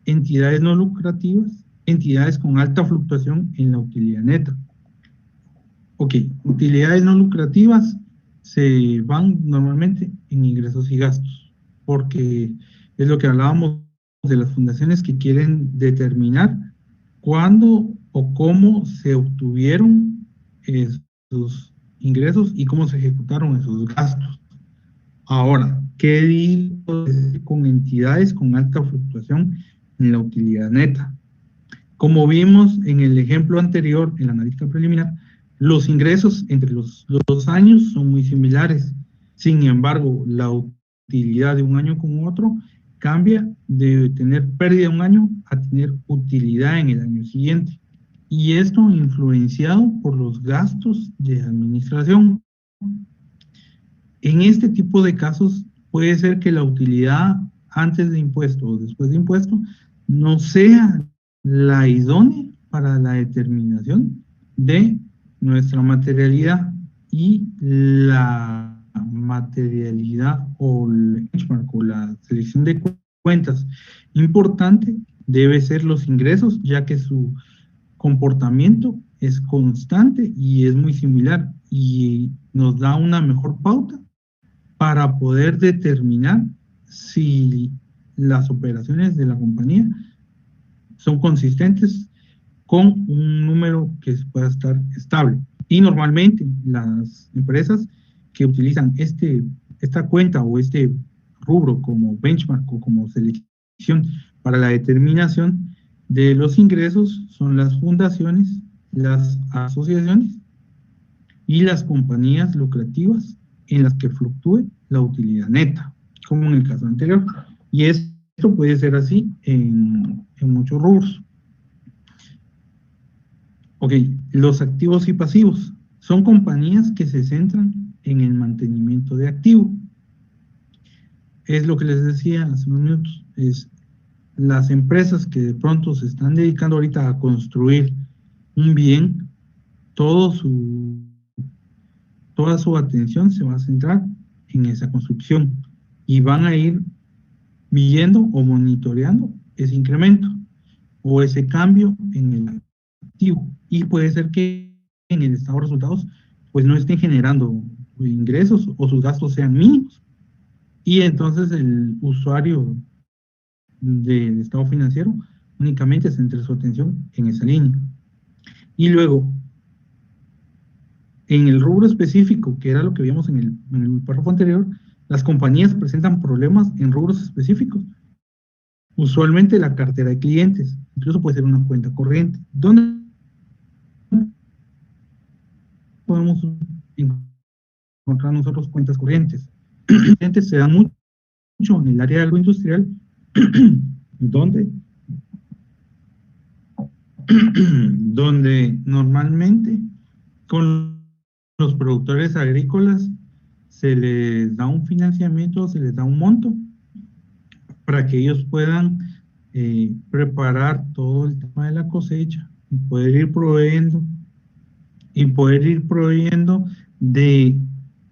entidades no lucrativas, entidades con alta fluctuación en la utilidad neta. Ok, utilidades no lucrativas se van normalmente en ingresos y gastos, porque es lo que hablábamos de las fundaciones que quieren determinar cuándo o cómo se obtuvieron esos ingresos y cómo se ejecutaron esos gastos. Ahora, ¿qué digo con entidades con alta fluctuación en la utilidad neta? Como vimos en el ejemplo anterior, en la analítica preliminar, los ingresos entre los años son muy similares. Sin embargo, la utilidad de un año con otro cambia de tener pérdida un año a tener utilidad en el año siguiente. Y esto influenciado por los gastos de administración. En este tipo de casos puede ser que la utilidad antes de impuesto o después de impuesto no sea la idónea para la determinación de nuestra materialidad, y la materialidad o el benchmark o la selección de cuentas importante debe ser los ingresos, ya que su comportamiento es constante y es muy similar y nos da una mejor pauta para poder determinar si las operaciones de la compañía son consistentes con un número que pueda estar estable. Y normalmente las empresas que utilizan esta cuenta o este rubro como benchmark o como selección para la determinación de los ingresos son las fundaciones, las asociaciones y las compañías lucrativas en las que fluctúe la utilidad neta, como en el caso anterior. Y esto puede ser así en muchos rubros. Ok, los activos y pasivos son compañías que se centran en el mantenimiento de activos. Es lo que les decía hace unos minutos, es las empresas que de pronto se están dedicando ahorita a construir un bien, toda su atención se va a centrar en esa construcción y van a ir viendo o monitoreando ese incremento o ese cambio en el activo. Y puede ser que en el estado de resultados pues no estén generando ingresos o sus gastos sean mínimos. Y entonces el usuario del estado financiero únicamente centra su atención en esa línea. Y luego, en el rubro específico, que era lo que vimos en el párrafo anterior, las compañías presentan problemas en rubros específicos. Usualmente la cartera de clientes, incluso puede ser una cuenta corriente. ¿Dónde podemos encontrar nosotros cuentas corrientes? Clientes se dan mucho en el área agroindustrial, donde normalmente con los productores agrícolas se les da un financiamiento, se les da un monto para que ellos puedan preparar todo el tema de la cosecha y poder ir proveyendo de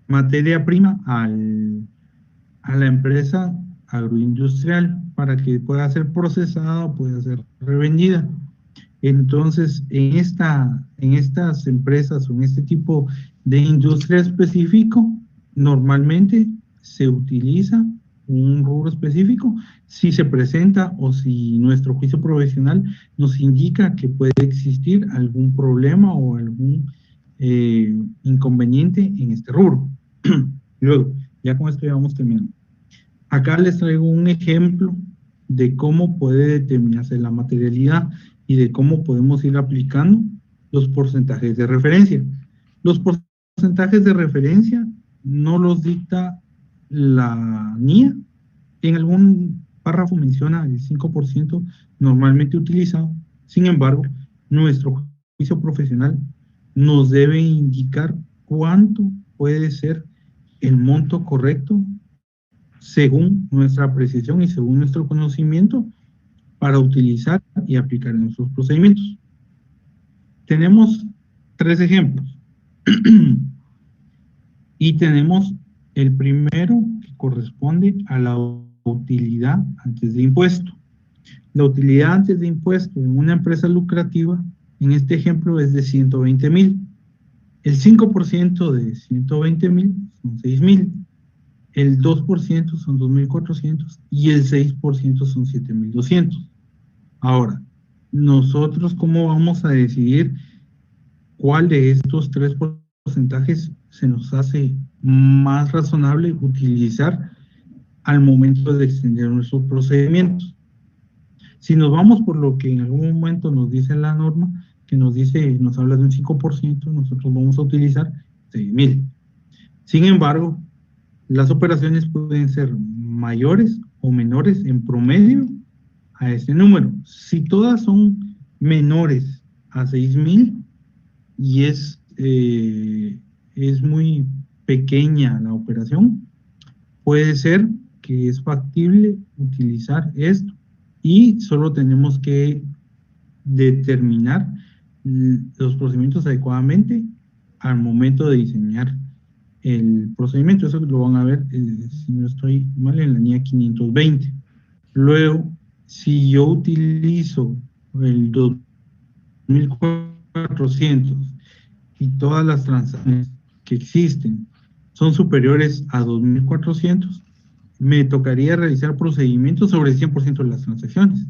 materia prima a la empresa agroindustrial para que pueda ser procesada o pueda ser revendida. Entonces, en estas empresas o en este tipo de industria específico, normalmente se utiliza un rubro específico si se presenta o si nuestro juicio profesional nos indica que puede existir algún problema o algún inconveniente en este rubro. Luego, ya con esto ya vamos terminando. Acá les traigo un ejemplo de cómo puede determinarse la materialidad y de cómo podemos ir aplicando los porcentajes de referencia. Los porcentajes de referencia no los dicta la NIA, En algún párrafo menciona el 5% normalmente utilizado. Sin embargo, nuestro juicio profesional nos debe indicar cuánto puede ser el monto correcto según nuestra apreciación y según nuestro conocimiento para utilizar y aplicar en nuestros procedimientos. Tenemos 3 ejemplos. Y tenemos el primero que corresponde a la utilidad antes de impuesto. La utilidad antes de impuesto en una empresa lucrativa, en este ejemplo, es de 120,000. El 5% de 120,000 son 6,000. El 2% son 2,400 y el 6% son 7,200. Ahora, nosotros, ¿cómo vamos a decidir cuál de estos 3 porcentajes se nos hace más razonable utilizar al momento de extender nuestros procedimientos? Si nos vamos por lo que en algún momento nos dice la norma, que nos habla de un 5%, nosotros vamos a utilizar 6,000. Sin embargo, las operaciones pueden ser mayores o menores en promedio a este número. Si todas son menores a 6,000 y es muy pequeña la operación, puede ser que es factible utilizar esto y solo tenemos que determinar los procedimientos adecuadamente al momento de diseñar el procedimiento. Eso lo van a ver, si no estoy mal, en la NIA 520. Luego, si yo utilizo el 2,400 y todas las transacciones que existen son superiores a 2,400, me tocaría realizar procedimientos sobre el 100% de las transacciones,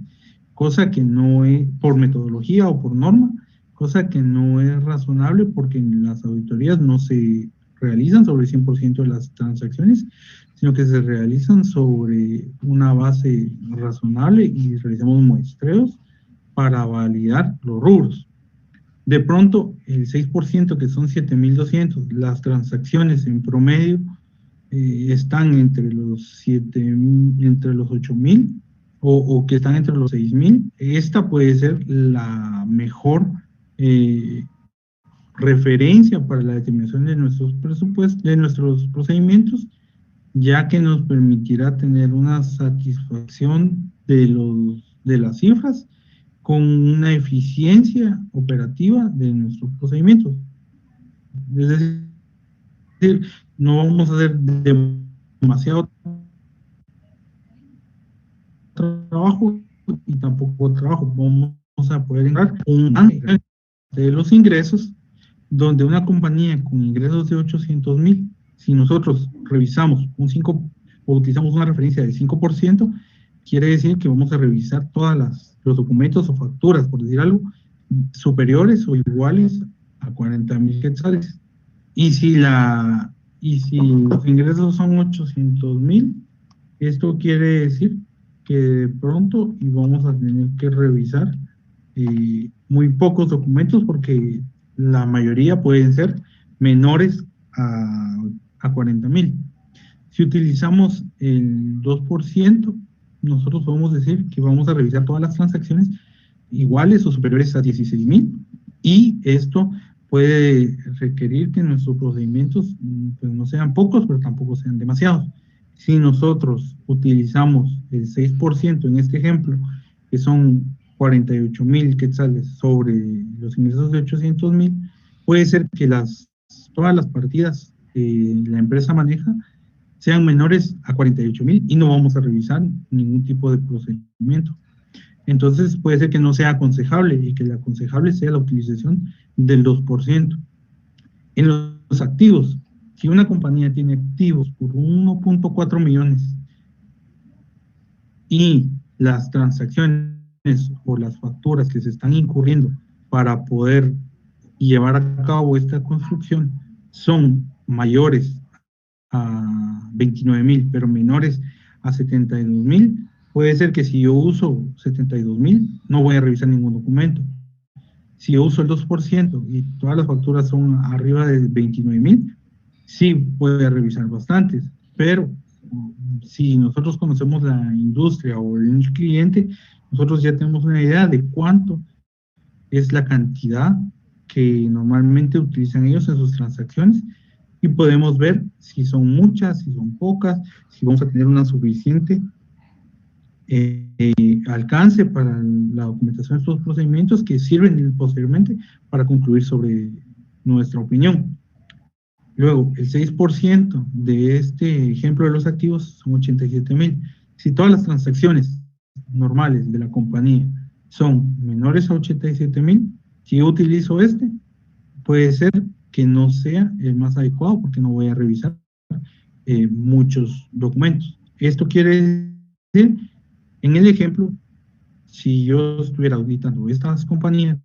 cosa que no es, por metodología o por norma, cosa que no es razonable porque las auditorías no se realizan sobre el 100% de las transacciones, sino que se realizan sobre una base razonable y realizamos muestreos para validar los rubros. De pronto, el 6%, que son 7,200, las transacciones en promedio están entre los 8,000 o que están entre los 6,000. Esta puede ser la mejor referencia para la determinación de nuestros presupuestos, de nuestros procedimientos, ya que nos permitirá tener una satisfacción de las cifras con una eficiencia operativa de nuestros procedimientos. Es decir, no vamos a hacer demasiado trabajo y tampoco trabajo. Vamos a poder encontrar un de los ingresos, donde una compañía con ingresos de 800,000, si nosotros revisamos un 5 o utilizamos una referencia del 5%, quiere decir que vamos a revisar todos los documentos o facturas, por decir algo, superiores o iguales a 40,000 quetzales. Y si los ingresos son 800,000, esto quiere decir que de pronto vamos a tener que revisar muy pocos documentos porque la mayoría pueden ser menores a 40,000. Si utilizamos el 2%, nosotros podemos decir que vamos a revisar todas las transacciones iguales o superiores a 16,000 y esto puede requerir que nuestros procedimientos pues, no sean pocos, pero tampoco sean demasiados. Si nosotros utilizamos el 6% en este ejemplo, que son 48,000 quetzales sobre los ingresos de 800,000, puede ser que todas las partidas que la empresa maneja sean menores a 48,000 y no vamos a revisar ningún tipo de procedimiento. Entonces puede ser que no sea aconsejable y que la aconsejable sea la utilización del 2%. En los activos, si una compañía tiene activos por 1.4 millones y las transacciones o las facturas que se están incurriendo para poder llevar a cabo esta construcción son mayores a 29,000, pero menores a 72,000, puede ser que si yo uso 72,000, no voy a revisar ningún documento. Si yo uso el 2% y todas las facturas son arriba de 29,000, sí voy a revisar bastantes, pero Si nosotros conocemos la industria o el cliente, nosotros ya tenemos una idea de cuánto es la cantidad que normalmente utilizan ellos en sus transacciones y podemos ver si son muchas, si son pocas, si vamos a tener una suficiente alcance para la documentación de estos procedimientos que sirven posteriormente para concluir sobre nuestra opinión. Luego, el 6% de este ejemplo de los activos son 87,000. Si todas las transacciones normales de la compañía son menores a 87,000, si yo utilizo este, puede ser que no sea el más adecuado porque no voy a revisar muchos documentos. Esto quiere decir, en el ejemplo, si yo estuviera auditando estas compañías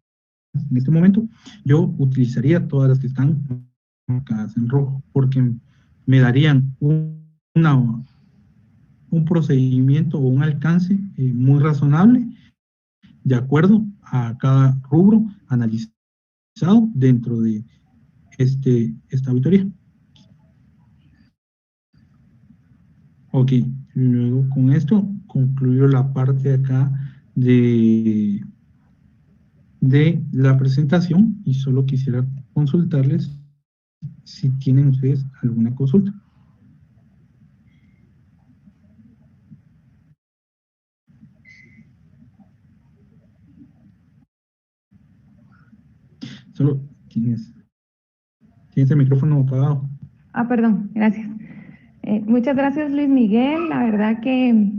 en este momento, yo utilizaría todas las que están marcadas en rojo, porque me darían un procedimiento o un alcance muy razonable de acuerdo a cada rubro analizado dentro de esta auditoría. Ok, luego con esto concluyo la parte acá de la presentación y solo quisiera consultarles si tienen ustedes alguna consulta. Solo tienes el micrófono apagado. Perdón, gracias. Muchas gracias, Luis Miguel. La verdad que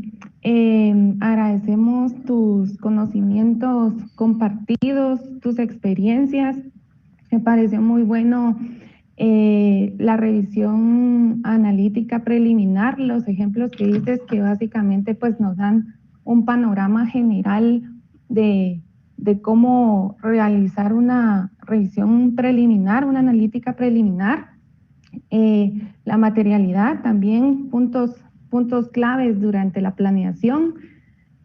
agradecemos tus conocimientos compartidos, tus experiencias. Me pareció muy bueno la revisión analítica preliminar, los ejemplos que dices que básicamente pues nos dan un panorama general de cómo realizar una revisión preliminar, una analítica preliminar. La materialidad también, puntos claves durante la planeación,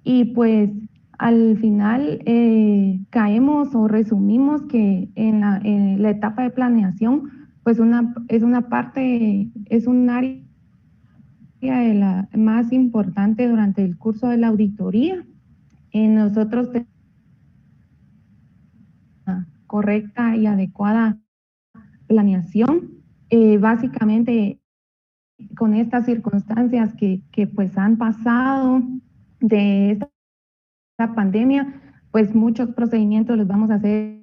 y pues al final caemos o resumimos que en la etapa de planeación pues es una parte, es un área de la más importante durante el curso de la auditoría. Nosotros tenemos una correcta y adecuada planeación. Básicamente con estas circunstancias que pues han pasado de esta pandemia, pues muchos procedimientos los vamos a hacer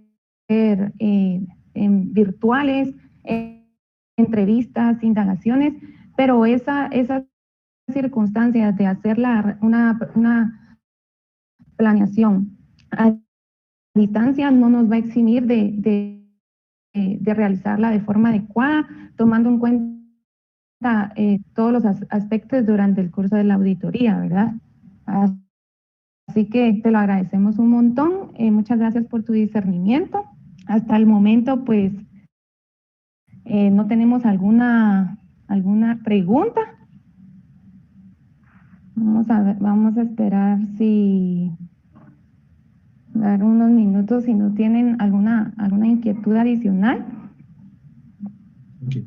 en virtuales, entrevistas, indagaciones, pero esas circunstancias de hacer una planeación a distancia no nos va a eximir de realizarla de forma adecuada, tomando en cuenta todos los aspectos durante el curso de la auditoría, ¿verdad? Así que te lo agradecemos un montón. Muchas gracias por tu discernimiento. Hasta el momento, pues, no tenemos alguna pregunta. Vamos a esperar dar unos minutos si no tienen alguna inquietud adicional. Okay.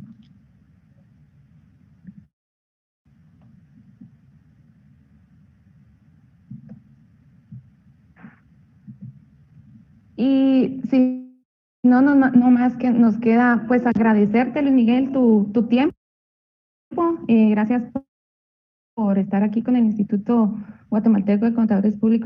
Y si no más que nos queda pues agradecerte, Luis Miguel, tu tiempo. Gracias por estar aquí con el Instituto Guatemalteco de Contadores Públicos.